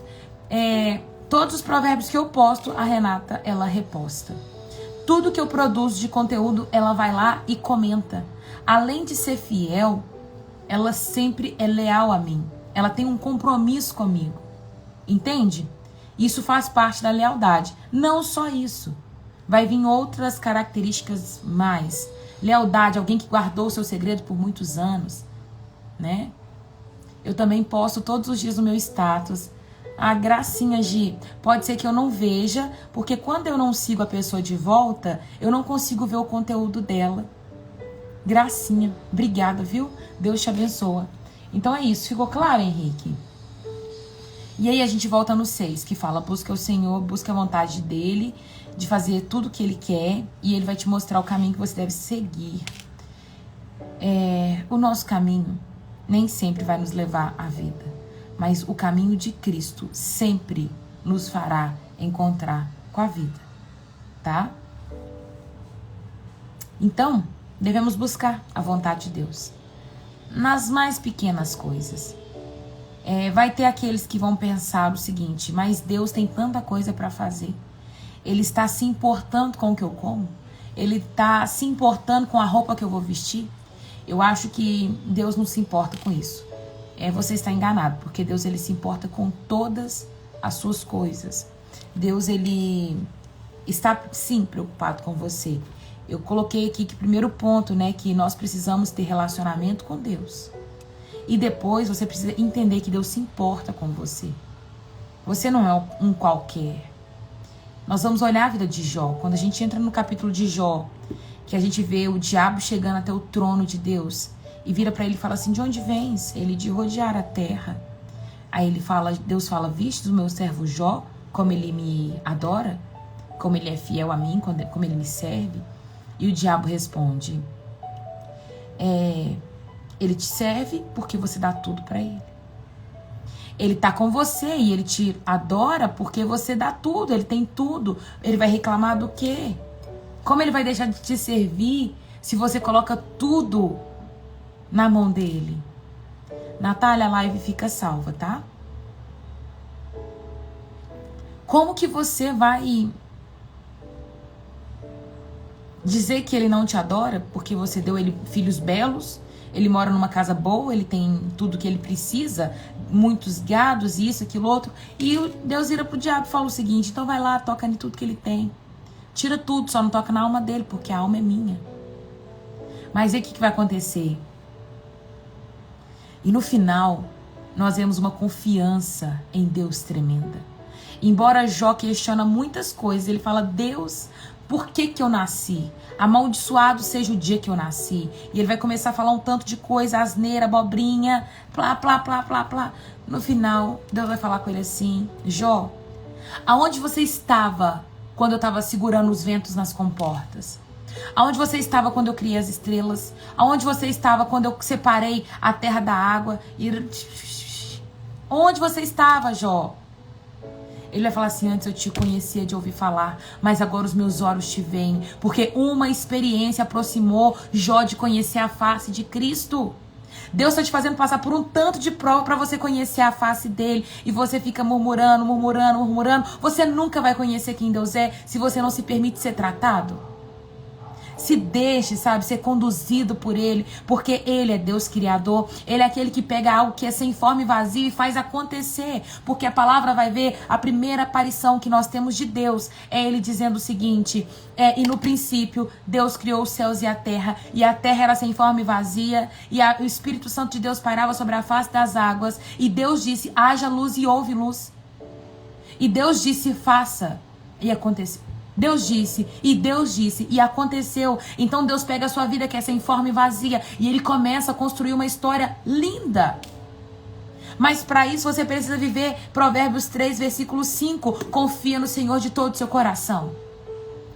Todos os provérbios que eu posto, a Renata, ela reposta. Tudo que eu produzo de conteúdo, ela vai lá e comenta. Além de ser fiel, ela sempre é leal a mim. Ela tem um compromisso comigo. Entende? Isso faz parte da lealdade. Não só isso. Vai vir outras características mais. Lealdade, alguém que guardou o seu segredo por muitos anos, né? Eu também posto todos os dias no meu status. A gracinha, Gi, pode ser que eu não veja, porque quando eu não sigo a pessoa de volta, eu não consigo ver o conteúdo dela. Gracinha, obrigada, viu? Deus te abençoa. Então é isso, ficou claro, Henrique? E aí a gente volta no 6, que fala, busca o Senhor, busca a vontade dele, de fazer tudo o que ele quer, e ele vai te mostrar o caminho que você deve seguir. O nosso caminho nem sempre vai nos levar à vida, mas o caminho de Cristo sempre nos fará encontrar com a vida, tá? Então, devemos buscar a vontade de Deus nas mais pequenas coisas. Vai ter aqueles que vão pensar o seguinte, mas Deus tem tanta coisa para fazer. Ele está se importando com o que eu como? Ele está se importando com a roupa que eu vou vestir? Eu acho que Deus não se importa com isso. Você está enganado, porque Deus ele se importa com todas as suas coisas. Deus ele está sim preocupado com você. Eu coloquei aqui que primeiro ponto, né, que nós precisamos ter relacionamento com Deus. E depois você precisa entender que Deus se importa com você. Você não é um qualquer. Nós vamos olhar a vida de Jó. Quando a gente entra no capítulo de Jó, que a gente vê o diabo chegando até o trono de Deus e vira para ele e fala assim, de onde vens? Ele de rodear a terra. Aí Deus fala, vistes o meu servo Jó, como ele me adora, como ele é fiel a mim, como ele me serve? E o diabo responde, ele te serve porque você dá tudo para ele. Ele tá com você e ele te adora porque você dá tudo, ele tem tudo. Ele vai reclamar do quê? Como ele vai deixar de te servir se você coloca tudo na mão dele? Natália, a live fica salva, tá? Como que você vai dizer que ele não te adora porque você deu ele filhos belos? Ele mora numa casa boa, ele tem tudo que ele precisa, muitos gados, isso, aquilo, outro. E Deus vira pro diabo e fala o seguinte, então vai lá, toca em tudo que ele tem. Tira tudo, só não toca na alma dele, porque a alma é minha. Mas aí o que vai acontecer? E no final, nós vemos uma confiança em Deus tremenda. Embora Jó questiona muitas coisas, ele fala, Deus, por que eu nasci? Amaldiçoado seja o dia que eu nasci. E ele vai começar a falar um tanto de coisa, asneira, abobrinha, plá, plá, plá, plá, plá. No final, Deus vai falar com ele assim, Jó, aonde você estava quando eu estava segurando os ventos nas comportas? Aonde você estava quando eu criei as estrelas? Aonde você estava quando eu separei a terra da água? Onde você estava, Jó? Ele vai falar assim, antes eu te conhecia de ouvir falar, mas agora os meus olhos te veem, porque uma experiência aproximou Jó de conhecer a face de Cristo. Deus está te fazendo passar por um tanto de prova para você conhecer a face dele, e você fica murmurando, murmurando, murmurando. Você nunca vai conhecer quem Deus é se você não se permite ser tratado. Se deixe, sabe, ser conduzido por ele, porque ele é Deus criador. Ele é aquele que pega algo que é sem forma e vazio e faz acontecer, porque a palavra vai ver a primeira aparição que nós temos de Deus, é ele dizendo o seguinte, e no princípio Deus criou os céus e a terra era sem forma e vazia, e o Espírito Santo de Deus pairava sobre a face das águas, e Deus disse, haja luz, e houve luz. E Deus disse, faça, e aconteceu. Deus disse, e aconteceu. Então Deus pega a sua vida que é sem forma e vazia, e ele começa a construir uma história linda. Mas para isso você precisa viver Provérbios 3, versículo 5. Confia no Senhor de todo o seu coração.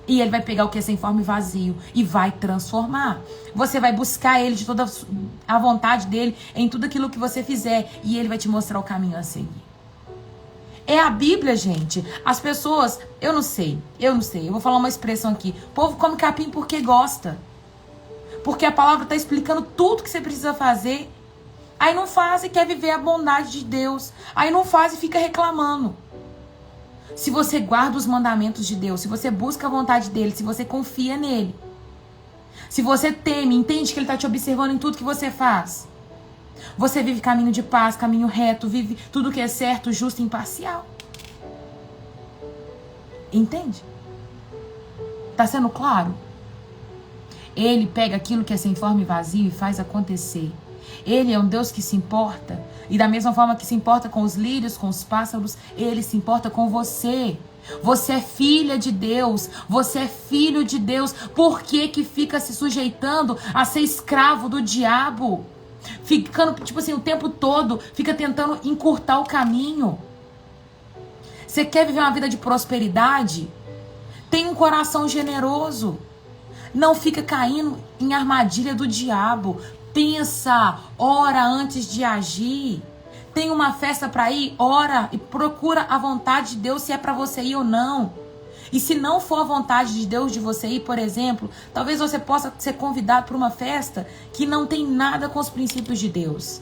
E ele vai pegar o que é sem forma e vazio e vai transformar. Você vai buscar ele de toda a vontade dele em tudo aquilo que você fizer, e ele vai te mostrar o caminho a seguir. É a Bíblia, gente. As pessoas, eu não sei. Eu vou falar uma expressão aqui. O povo come capim porque gosta. Porque a palavra está explicando tudo que você precisa fazer. Aí não faz e quer viver a bondade de Deus. Aí não faz e fica reclamando. se você guarda os mandamentos de Deus, se você busca a vontade dele, se você confia nele, se você teme, entende que ele está te observando em tudo que você faz, você vive caminho de paz, caminho reto, vive tudo que é certo, justo e imparcial. Entende? Tá sendo claro? Ele pega aquilo que é sem forma e vazio e faz acontecer. Ele é um Deus que se importa. E da mesma forma que se importa com os lírios, com os pássaros, ele se importa com você. Você é filha de Deus. Você é filho de Deus. Por que que fica se sujeitando a ser escravo do diabo? Ficando, tipo assim, o tempo todo, fica tentando encurtar o caminho. Você quer viver uma vida de prosperidade? Tem um coração generoso. Não fica caindo em armadilha do diabo. Pensa, ora antes de agir. Tem uma festa para ir? Ora e procura a vontade de Deus se é para você ir ou não. E se não for a vontade de Deus de você ir, por exemplo, talvez você possa ser convidado para uma festa que não tem nada com os princípios de Deus.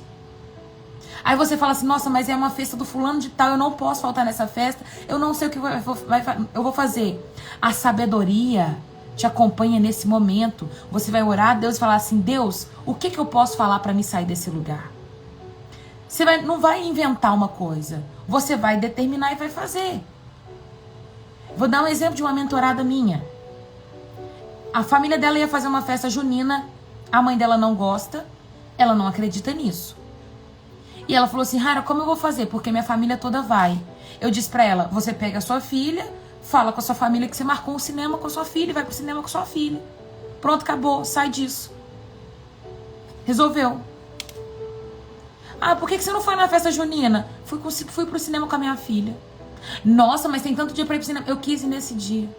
Aí você fala assim, nossa, mas é uma festa do fulano de tal, eu não posso faltar nessa festa, eu não sei o que eu vou fazer. A sabedoria te acompanha nesse momento. Você vai orar a Deus e falar assim, Deus, o que eu posso falar para me sair desse lugar? Você não vai inventar uma coisa, você vai determinar e vai fazer. Vou dar um exemplo de uma mentorada minha. A família dela ia fazer uma festa junina, a mãe dela não gosta, ela não acredita nisso. E ela falou assim, Rara, como eu vou fazer? Porque minha família toda vai. Eu disse pra ela, você pega a sua filha, fala com a sua família que você marcou um cinema com a sua filha e vai pro cinema com a sua filha. Pronto, acabou, sai disso. Resolveu. Ah, por que você não foi na festa junina? Fui pro cinema com a minha filha. Nossa, mas tem tanto dia pra ir pro cinema. Eu quis ir nesse dia.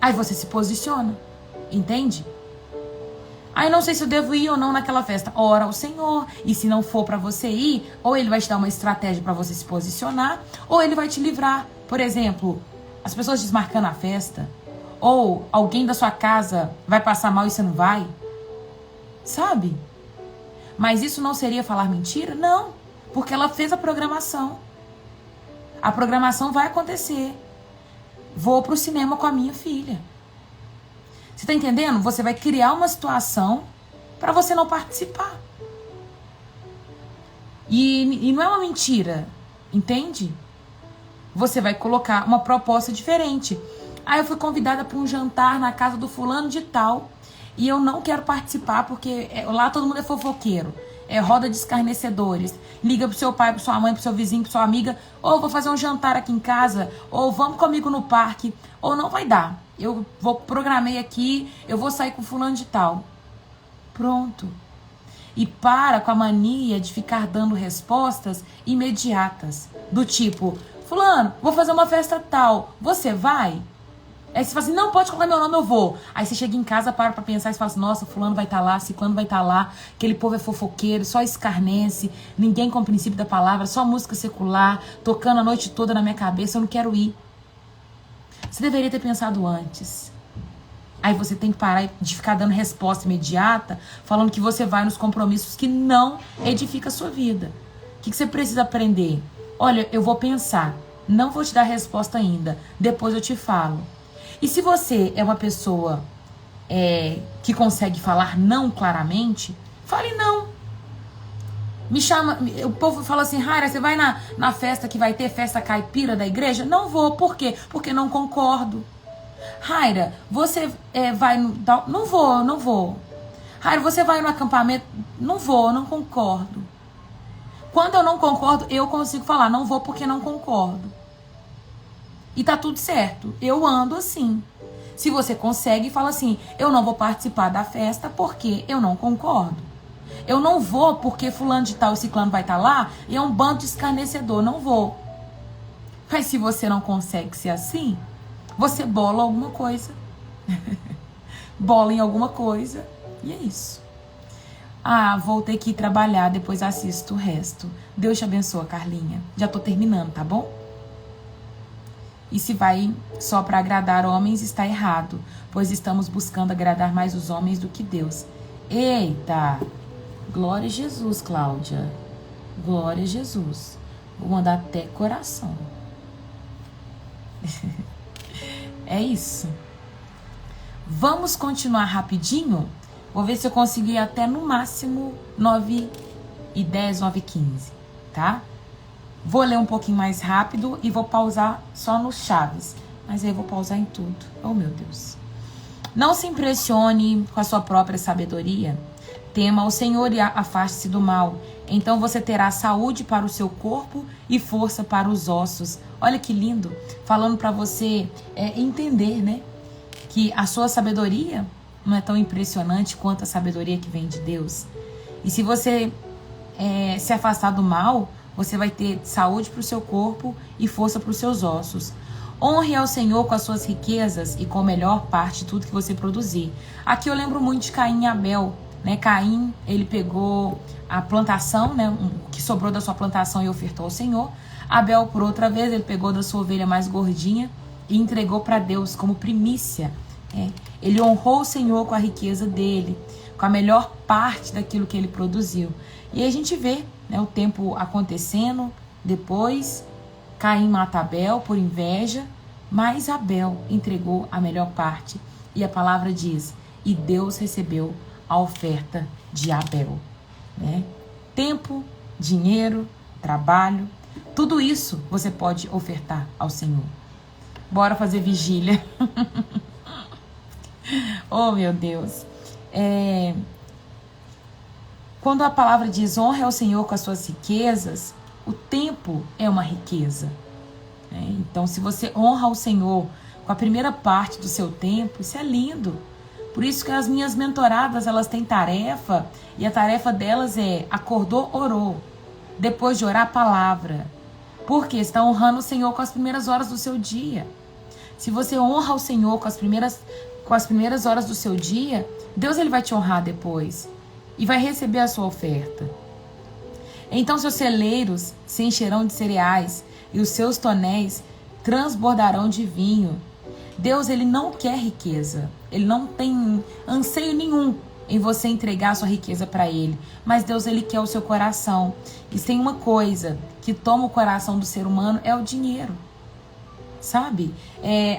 Aí você se posiciona, entende? Aí não sei se eu devo ir ou não naquela festa. Ora ao Senhor. E se não for pra você ir, ou ele vai te dar uma estratégia pra você se posicionar, ou ele vai te livrar. Por exemplo, as pessoas desmarcando a festa, ou alguém da sua casa vai passar mal e você não vai. Sabe? Mas isso não seria falar mentira? Não, porque ela fez a programação. A programação vai acontecer. Vou pro cinema com a minha filha. Você tá entendendo? Você vai criar uma situação para você não participar. E não é uma mentira, entende? Você vai colocar uma proposta diferente. Aí eu fui convidada para um jantar na casa do fulano de tal e eu não quero participar porque lá todo mundo é fofoqueiro. É roda de escarnecedores. Liga pro seu pai, pro sua mãe, pro seu vizinho, pro sua amiga. Ou vou fazer um jantar aqui em casa. Ou vamos comigo no parque. Ou não vai dar. Eu programei aqui. Eu vou sair com fulano de tal. Pronto. E para com a mania de ficar dando respostas imediatas. Do tipo, fulano, vou fazer uma festa tal. Você vai? Aí você fala assim, não, pode colocar meu nome, eu vou. Aí você chega em casa, para pra pensar e fala assim, nossa, fulano vai estar lá, ciclano vai estar lá, aquele povo é fofoqueiro, só escarnece, ninguém com o princípio da palavra, só música secular, tocando a noite toda na minha cabeça, eu não quero ir. Você deveria ter pensado antes. Aí você tem que parar de ficar dando resposta imediata, falando que você vai nos compromissos que não edifica a sua vida. O que você precisa aprender? Olha, eu vou pensar, não vou te dar resposta ainda, depois eu te falo. E se você é uma pessoa que consegue falar não claramente, fale não. Me chama, o povo fala assim, Raira, você vai na festa que vai ter festa caipira da igreja? Não vou, por quê? Porque não concordo. Raira, você vai no... Não vou, não vou. Raira, você vai no acampamento? Não vou, não concordo. Quando eu não concordo, eu consigo falar, não vou porque não concordo. E tá tudo certo. Eu ando assim. Se você consegue, fala assim, eu não vou participar da festa porque eu não concordo. Eu não vou porque fulano de tal e ciclano vai estar lá e é um bando de escarnecedor. Não vou. Mas se você não consegue ser assim, você bola alguma coisa. Bola em alguma coisa. E é isso. Ah, vou ter que ir trabalhar, depois assisto o resto. Deus te abençoe, Carlinha. Já tô terminando, tá bom? E se vai só para agradar homens, está errado, pois estamos buscando agradar mais os homens do que Deus. Eita! Glória a Jesus, Cláudia. Glória a Jesus. Vou mandar até coração. É isso. Vamos continuar rapidinho? Vou ver se eu consigo ir até no máximo 9h10, 9h15, tá? Vou ler um pouquinho mais rápido e vou pausar só nos chaves. Mas aí eu vou pausar em tudo. Oh, meu Deus. Não se impressione com a sua própria sabedoria. Tema o Senhor e afaste-se do mal. Então você terá saúde para o seu corpo e força para os ossos. Olha que lindo. Falando para você entender, né? Que a sua sabedoria não é tão impressionante quanto a sabedoria que vem de Deus. E se você se afastar do mal, você vai ter saúde para o seu corpo e força para os seus ossos. Honre ao Senhor com as suas riquezas e com a melhor parte de tudo que você produzir. Aqui eu lembro muito de Caim e Abel. Né? Caim, ele pegou a plantação, né? O que sobrou da sua plantação e ofertou ao Senhor. Abel, por outra vez, ele pegou da sua ovelha mais gordinha e entregou para Deus como primícia. Ele honrou o Senhor com a riqueza dele, com a melhor parte daquilo que ele produziu. E aí a gente vê, né, o tempo acontecendo. Depois Caim mata Abel por inveja, mas Abel entregou a melhor parte. E a palavra diz, e Deus recebeu a oferta de Abel. Né? Tempo, dinheiro, trabalho, tudo isso você pode ofertar ao Senhor. Bora fazer vigília. Oh, meu Deus. Quando a palavra diz honre ao Senhor com as suas riquezas, o tempo é uma riqueza. Então, se você honra ao Senhor com a primeira parte do seu tempo, isso é lindo. Por isso que as minhas mentoradas, elas têm tarefa, e a tarefa delas é acordou, orou. Depois de orar, a palavra. Porque está honrando o Senhor com as primeiras horas do seu dia. Se você honra o Senhor com as primeiras horas do seu dia, Deus ele vai te honrar depois. E vai receber a sua oferta. Então seus celeiros se encherão de cereais e os seus tonéis transbordarão de vinho. Deus ele não quer riqueza. Ele não tem anseio nenhum em você entregar a sua riqueza para ele. Mas Deus ele quer o seu coração. E se tem uma coisa que toma o coração do ser humano é o dinheiro. Sabe?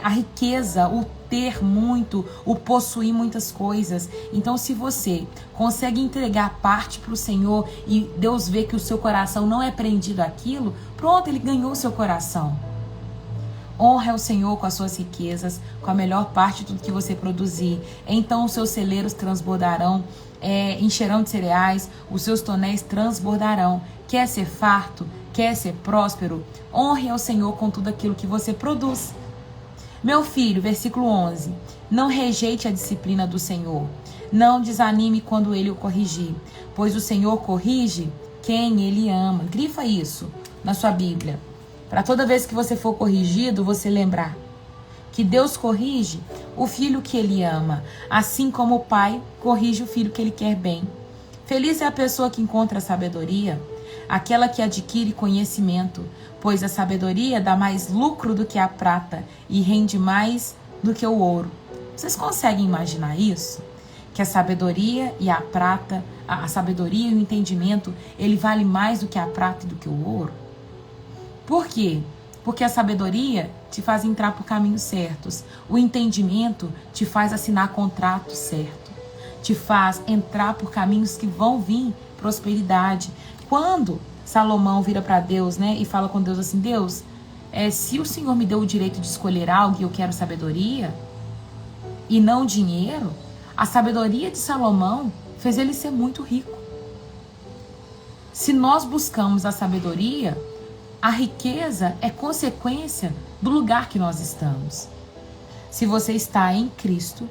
A riqueza, o ter muito, o possuir muitas coisas. Então, se você consegue entregar parte para o Senhor e Deus vê que o seu coração não é prendido àquilo, pronto, ele ganhou o seu coração. Honra o Senhor com as suas riquezas, com a melhor parte de tudo que você produzir. Então, os seus celeiros transbordarão, encherão de cereais, os seus tonéis transbordarão. Quer ser farto? Quer ser próspero? Honre ao Senhor com tudo aquilo que você produz. Meu filho, versículo 11. Não rejeite a disciplina do Senhor. Não desanime quando ele o corrigir, pois o Senhor corrige quem ele ama. Grifa isso na sua Bíblia. Para toda vez que você for corrigido, você lembrar que Deus corrige o filho que ele ama, assim como o pai corrige o filho que ele quer bem. Feliz é a pessoa que encontra sabedoria, aquela que adquire conhecimento, pois a sabedoria dá mais lucro do que a prata e rende mais do que o ouro. Vocês conseguem imaginar isso? Que a sabedoria e a prata, a sabedoria e o entendimento, ele vale mais do que a prata e do que o ouro? Por quê? Porque a sabedoria te faz entrar por caminhos certos. O entendimento te faz assinar contrato certo. Te faz entrar por caminhos que vão vir prosperidade. Quando Salomão vira para Deus, né, e fala com Deus assim, Deus, se o Senhor me deu o direito de escolher algo e eu quero sabedoria e não dinheiro, a sabedoria de Salomão fez ele ser muito rico. Se nós buscamos a sabedoria, a riqueza é consequência do lugar que nós estamos. Se você está em Cristo,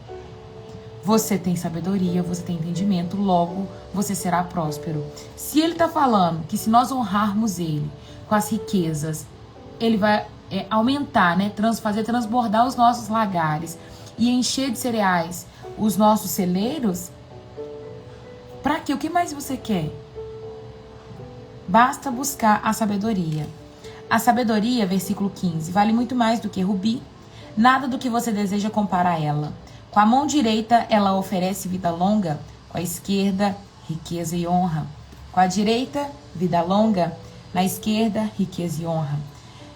você tem sabedoria, você tem entendimento, logo você será próspero. Se ele está falando que se nós honrarmos ele com as riquezas, ele vai aumentar, né? Fazer transbordar os nossos lagares e encher de cereais os nossos celeiros, para quê? O que mais você quer? Basta buscar a sabedoria. A sabedoria, versículo 15, vale muito mais do que rubi. Nada do que você deseja compara a ela. Com a mão direita, ela oferece vida longa. Com a esquerda, riqueza e honra. Com a direita, vida longa. Na esquerda, riqueza e honra.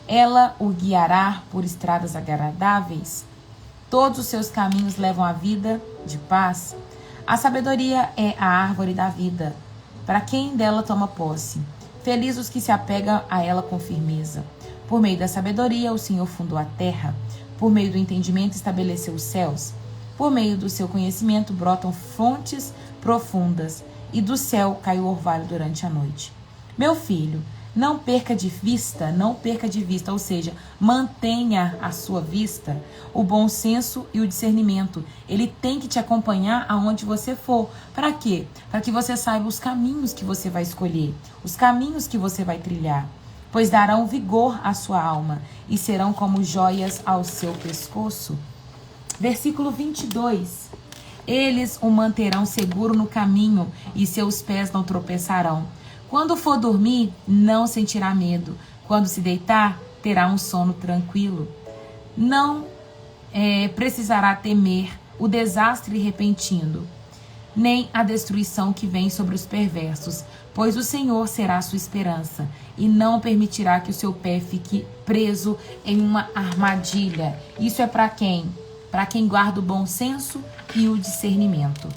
Ela o guiará por estradas agradáveis. Todos os seus caminhos levam à vida de paz. A sabedoria é a árvore da vida, para quem dela toma posse. Felizes os que se apegam a ela com firmeza. Por meio da sabedoria, o Senhor fundou a terra. Por meio do entendimento, estabeleceu os céus. Por meio do seu conhecimento, brotam fontes profundas, e do céu cai o orvalho durante a noite. Meu filho, não perca de vista, ou seja, mantenha a sua vista, o bom senso e o discernimento. Ele tem que te acompanhar aonde você for. Para quê? Para que você saiba os caminhos que você vai escolher, os caminhos que você vai trilhar, pois darão vigor à sua alma e serão como joias ao seu pescoço. Versículo 22. Eles o manterão seguro no caminho e seus pés não tropeçarão. Quando for dormir, não sentirá medo. Quando se deitar, terá um sono tranquilo. Não precisará temer o desastre repentino, nem a destruição que vem sobre os perversos, pois o Senhor será a sua esperança e não permitirá que o seu pé fique preso em uma armadilha. Isso é para quem? Para quem guarda o bom senso e o discernimento.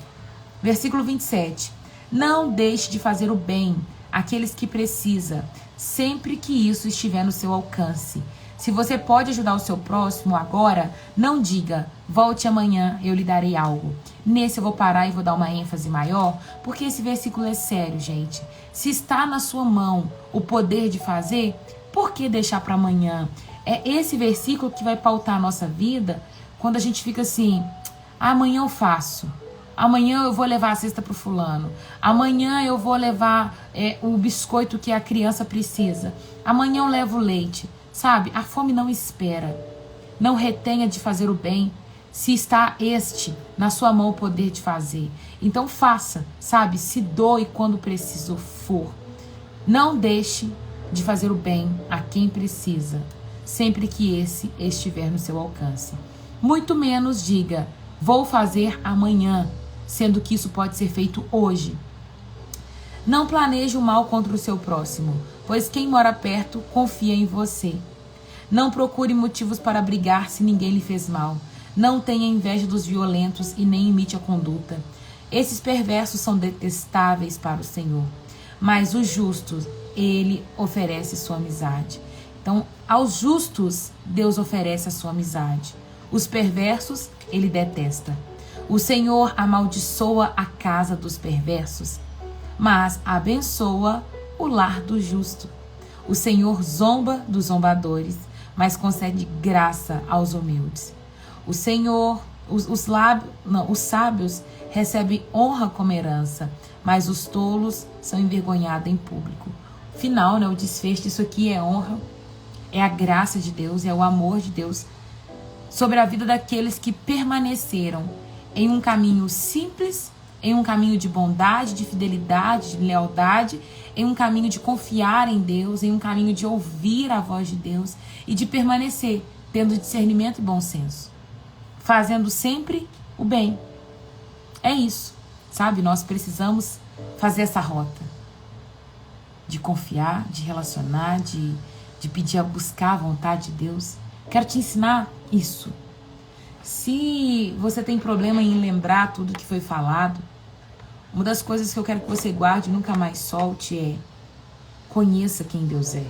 Versículo 27. Não deixe de fazer o bem àqueles que precisa, sempre que isso estiver no seu alcance. Se você pode ajudar o seu próximo agora, não diga, volte amanhã, eu lhe darei algo. Nesse eu vou parar e vou dar uma ênfase maior, porque esse versículo é sério, gente. Se está na sua mão o poder de fazer, por que deixar para amanhã? É esse versículo que vai pautar a nossa vida quando a gente fica assim, amanhã eu faço. Amanhã eu vou levar a cesta pro fulano. Amanhã eu vou levar o biscoito que a criança precisa. Amanhã eu levo leite. Sabe, a fome não espera. Não retenha de fazer o bem, se está na sua mão o poder de fazer. Então faça, sabe, se doe quando preciso for. Não deixe de fazer o bem a quem precisa, sempre que esse estiver no seu alcance. Muito menos diga, vou fazer amanhã, sendo que isso pode ser feito hoje. Não planeje o mal contra o seu próximo, pois quem mora perto confia em você. Não procure motivos para brigar se ninguém lhe fez mal. Não tenha inveja dos violentos e nem imite a conduta. Esses perversos são detestáveis para o Senhor, mas os justos, ele oferece sua amizade. Então, aos justos, Deus oferece a sua amizade. Os perversos, ele detesta. O Senhor amaldiçoa a casa dos perversos, mas abençoa o lar do justo. O Senhor zomba dos zombadores, mas concede graça aos humildes. O Senhor, os sábios recebem honra como herança, mas os tolos são envergonhados em público. Final, o desfecho disso aqui é honra, é a graça de Deus, é o amor de Deus sobre a vida daqueles que permaneceram em um caminho simples, em um caminho de bondade, de fidelidade, de lealdade, em um caminho de confiar em Deus, em um caminho de ouvir a voz de Deus e de permanecer tendo discernimento e bom senso, fazendo sempre o bem. É isso, sabe? Nós precisamos fazer essa rota de confiar, de relacionar, de pedir, buscar a vontade de Deus. Quero te ensinar isso. Se você tem problema em lembrar tudo que foi falado, uma das coisas que eu quero que você guarde e nunca mais solte é: conheça quem Deus é.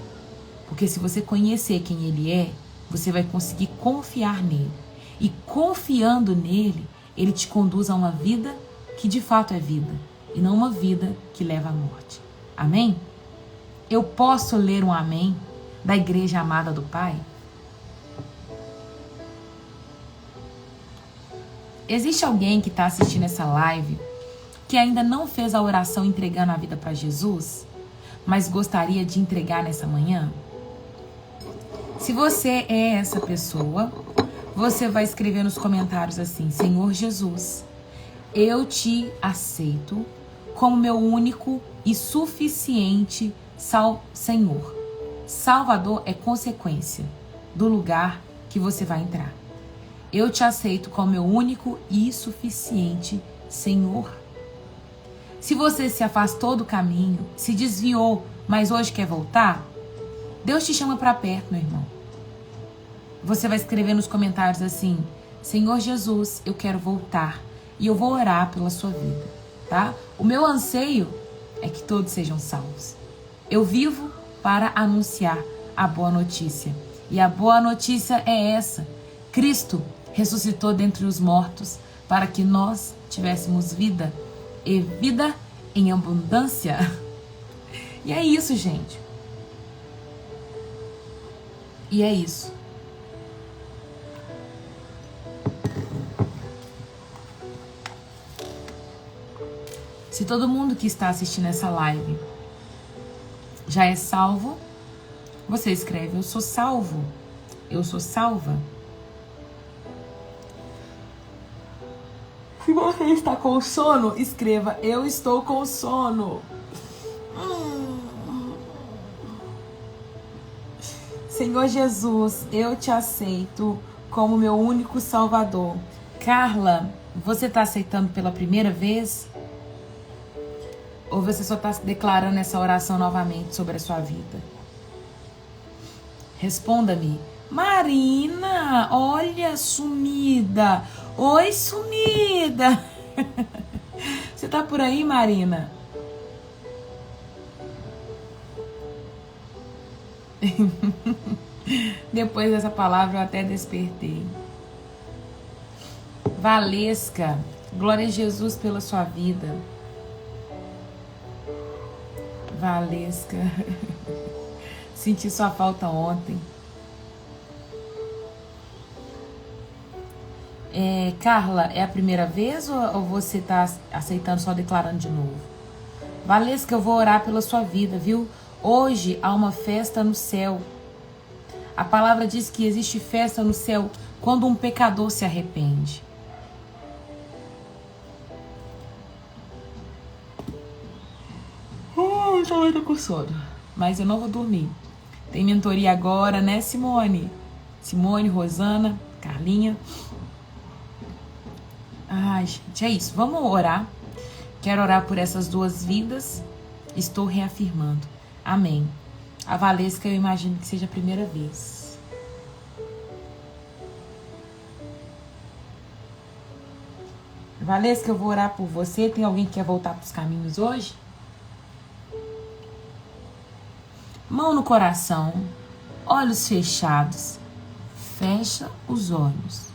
Porque se você conhecer quem Ele é, você vai conseguir confiar nele. E confiando nele, ele te conduz a uma vida que de fato é vida, e não uma vida que leva à morte. Amém? Eu posso ler um amém da Igreja Amada do Pai? Existe alguém que está assistindo essa live que ainda não fez a oração entregando a vida para Jesus, mas gostaria de entregar nessa manhã? Se você é essa pessoa, você vai escrever nos comentários assim: Senhor Jesus, eu te aceito como meu único e suficiente Senhor. Salvador é consequência do lugar que você vai entrar. Eu te aceito como meu único e suficiente Senhor. Se você se afastou do caminho, se desviou, mas hoje quer voltar, Deus te chama para perto, meu irmão. Você vai escrever nos comentários assim: Senhor Jesus, eu quero voltar e eu vou orar pela sua vida, tá? O meu anseio é que todos sejam salvos. Eu vivo para anunciar a boa notícia. E a boa notícia é essa: Cristo ressuscitou dentre os mortos para que nós tivéssemos vida e vida em abundância. E é isso, gente. E é isso. Se todo mundo que está assistindo essa live já é salvo, você escreve: eu sou salvo, eu sou salva. Se você está com sono, escreva: eu estou com sono. Senhor Jesus, eu te aceito como meu único Salvador. Carla, você está aceitando pela primeira vez? Ou você só está declarando essa oração novamente sobre a sua vida? Responda-me. Marina, olha, sumida. Oi, sumida. Você tá por aí, Marina? Depois dessa palavra eu até despertei. Valesca, glória a Jesus pela sua vida. Valesca, senti sua falta ontem. Carla, é a primeira vez ou você tá aceitando só declarando de novo? Valesca, eu vou orar pela sua vida, viu? Hoje há uma festa no céu. A palavra diz que existe festa no céu quando um pecador se arrepende. Eu também tô com sono, mas eu não vou dormir. Tem mentoria agora, né, Simone? Simone, Rosana, Carlinha. Ai, gente, é isso. Vamos orar. Quero orar por essas duas vidas. Estou reafirmando. Amém. A Valesca, eu imagino que seja a primeira vez. Valesca, eu vou orar por você. Tem alguém que quer voltar para os caminhos hoje? Mão no coração, olhos fechados. Fecha os olhos.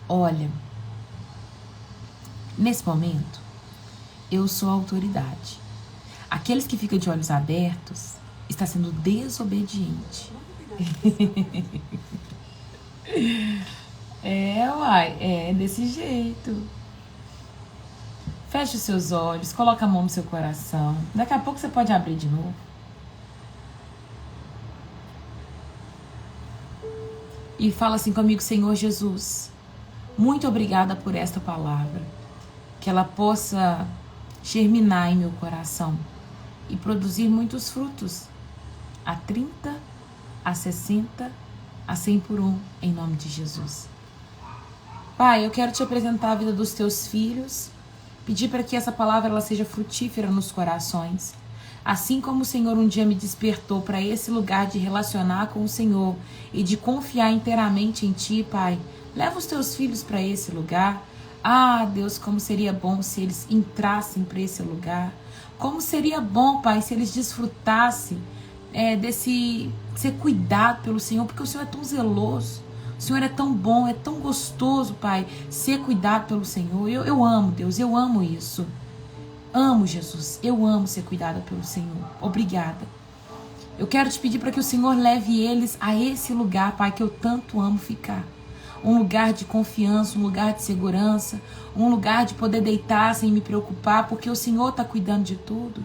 Olha, nesse momento, eu sou a autoridade. Aqueles que ficam de olhos abertos está sendo desobediente. É desse jeito. Feche os seus olhos, coloca a mão no seu coração. Daqui a pouco você pode abrir de novo. E fala assim comigo: Senhor Jesus, muito obrigada por esta palavra. Que ela possa germinar em meu coração e produzir muitos frutos. A 30, a 60, a 100 por 1, em nome de Jesus. Pai, eu quero te apresentar a vida dos teus filhos. Pedir para que essa palavra ela seja frutífera nos corações. Assim como o Senhor um dia me despertou para esse lugar de relacionar com o Senhor e de confiar inteiramente em Ti, Pai, leva os teus filhos para esse lugar. Ah, Deus, como seria bom se eles entrassem para esse lugar. Como seria bom, Pai, se eles desfrutassem desse ser cuidado pelo Senhor, porque o Senhor é tão zeloso. O Senhor é tão bom, é tão gostoso, Pai, ser cuidado pelo Senhor. Eu amo, Deus, eu amo isso. Amo, Jesus, eu amo ser cuidada pelo Senhor. Obrigada. Eu quero te pedir para que o Senhor leve eles a esse lugar, Pai, que eu tanto amo ficar. Um lugar de confiança, um lugar de segurança, um lugar de poder deitar sem me preocupar, porque o Senhor está cuidando de tudo.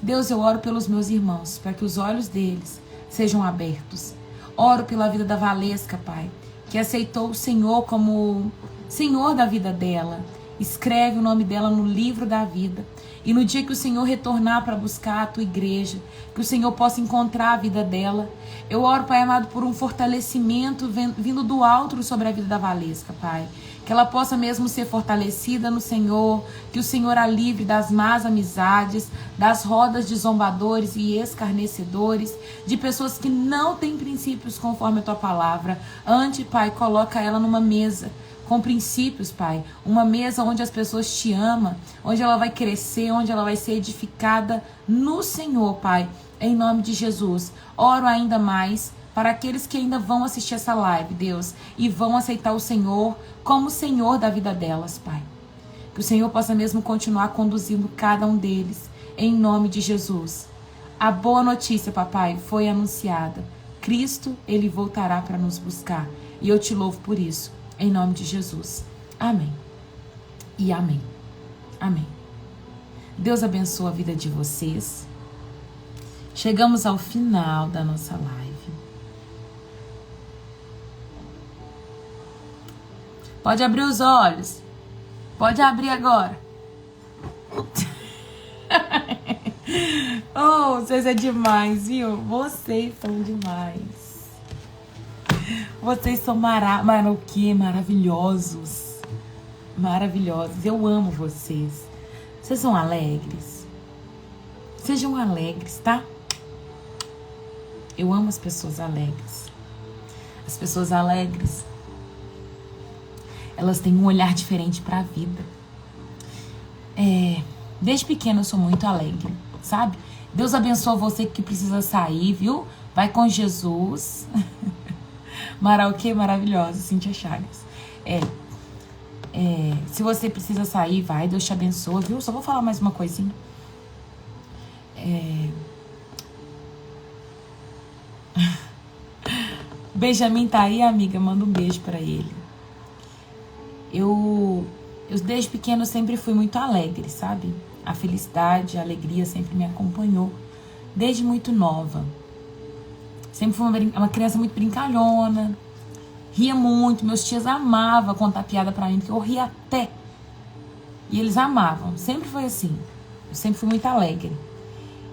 Deus, eu oro pelos meus irmãos, para que os olhos deles sejam abertos. Oro pela vida da Valesca, Pai, que aceitou o Senhor como Senhor da vida dela. Escreve o nome dela no livro da vida. E no dia que o Senhor retornar para buscar a tua igreja, que o Senhor possa encontrar a vida dela. Eu oro, Pai amado, por um fortalecimento vindo do alto sobre a vida da Valesca, Pai. que ela possa mesmo ser fortalecida no Senhor, que o Senhor a livre das más amizades, das rodas de zombadores e escarnecedores, de pessoas que não têm princípios conforme a tua palavra. Antes, Pai, coloca ela numa mesa com princípios, Pai, uma mesa onde as pessoas te amam, onde ela vai crescer, onde ela vai ser edificada no Senhor, Pai, em nome de Jesus. Oro ainda mais para aqueles que ainda vão assistir essa live, Deus, e vão aceitar o Senhor como Senhor da vida delas, Pai. Que o Senhor possa mesmo continuar conduzindo cada um deles, em nome de Jesus. A boa notícia, papai, foi anunciada. Cristo, ele voltará para nos buscar. E eu te louvo por isso, em nome de Jesus. Amém. E amém. Amém. Deus abençoe a vida de vocês. Chegamos ao final da nossa live. Pode abrir os olhos. Pode abrir agora. Oh, vocês é demais, viu? Vocês são demais. Vocês são maravilhosos. Maravilhosos. Eu amo vocês. Vocês são alegres. Sejam alegres, tá? Eu amo as pessoas alegres. As pessoas alegres, elas têm um olhar diferente para a vida. Desde pequena eu sou muito alegre, sabe? Deus abençoa você que precisa sair, viu? Vai com Jesus. Maraokê maravilhosa, Cíntia Chagas. Se você precisa sair, vai, Deus te abençoa, viu? Só vou falar mais uma coisinha. Benjamin tá aí, amiga, manda um beijo pra ele. Eu desde pequeno sempre fui muito alegre, sabe? A felicidade, a alegria sempre me acompanhou, desde muito nova. Sempre fui uma criança muito brincalhona, ria muito, meus tios amavam contar piada pra mim, porque eu ria até. E eles amavam, sempre foi assim. Eu sempre fui muito alegre.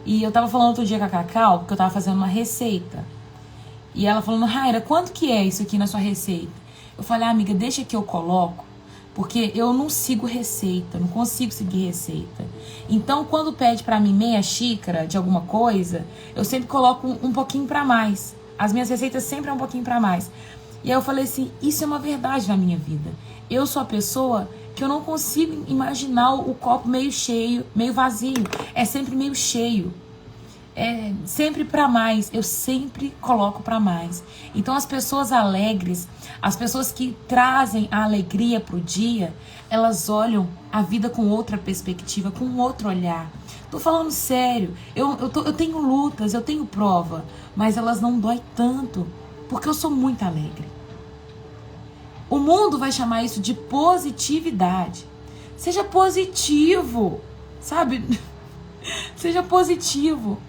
E eu tava falando outro dia com a Cacau, porque eu tava fazendo uma receita. E ela falando, Raira, quanto que é isso aqui na sua receita? Eu falei, amiga, deixa que eu coloco, porque eu não sigo receita, não consigo seguir receita. Então, quando pede pra mim meia xícara de alguma coisa, eu sempre coloco um pouquinho pra mais. As minhas receitas sempre é um pouquinho pra mais. E aí eu falei assim, isso é uma verdade na minha vida. Eu sou a pessoa que eu não consigo imaginar o copo meio cheio, meio vazio. É sempre meio cheio. É sempre para mais, eu sempre coloco para mais. Então as pessoas alegres, as pessoas que trazem a alegria pro dia, elas olham a vida com outra perspectiva, com outro olhar. Tô falando sério, eu tenho lutas, eu tenho prova, mas elas não doem tanto, porque eu sou muito alegre. O mundo vai chamar isso de positividade. Seja positivo, sabe? Seja positivo.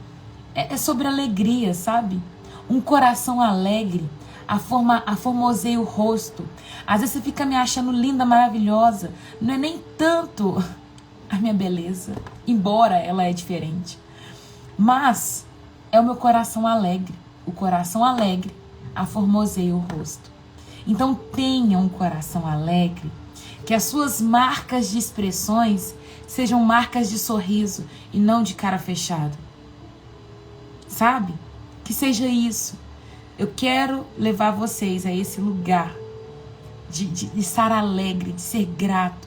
É sobre alegria, sabe? Um coração alegre aformoseia o rosto. Às vezes você fica me achando linda, maravilhosa. Não é nem tanto a minha beleza, embora ela é diferente. Mas é o meu coração alegre. O coração alegre aformoseia o rosto. Então tenha um coração alegre, que as suas marcas de expressões sejam marcas de sorriso e não de cara fechada. Sabe? Que seja isso. Eu quero levar vocês a esse lugar de estar alegre, de ser grato.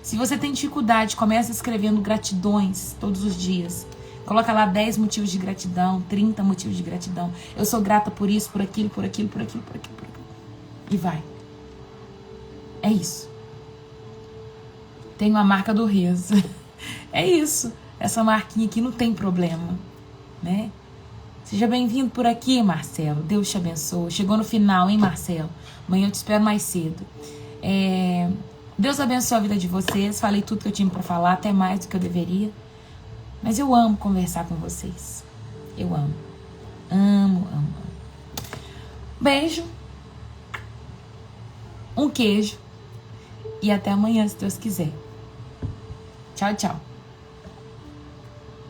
Se você tem dificuldade, comece escrevendo gratidões todos os dias. Coloca lá 10 motivos de gratidão, 30 motivos de gratidão. Eu sou grata por isso, por aquilo, por aquilo, por aquilo, por aquilo, por aquilo. E vai. É isso. Tenho a marca do riso. É isso. Essa marquinha aqui não tem problema, né? Seja bem-vindo por aqui, Marcelo. Deus te abençoe. Chegou no final, hein, Marcelo? Amanhã eu te espero mais cedo. Deus abençoe a vida de vocês. Falei tudo que eu tinha para falar, até mais do que eu deveria. Mas eu amo conversar com vocês. Eu amo. Amo, amo. Beijo. Um queijo. E até amanhã, se Deus quiser. Tchau, tchau.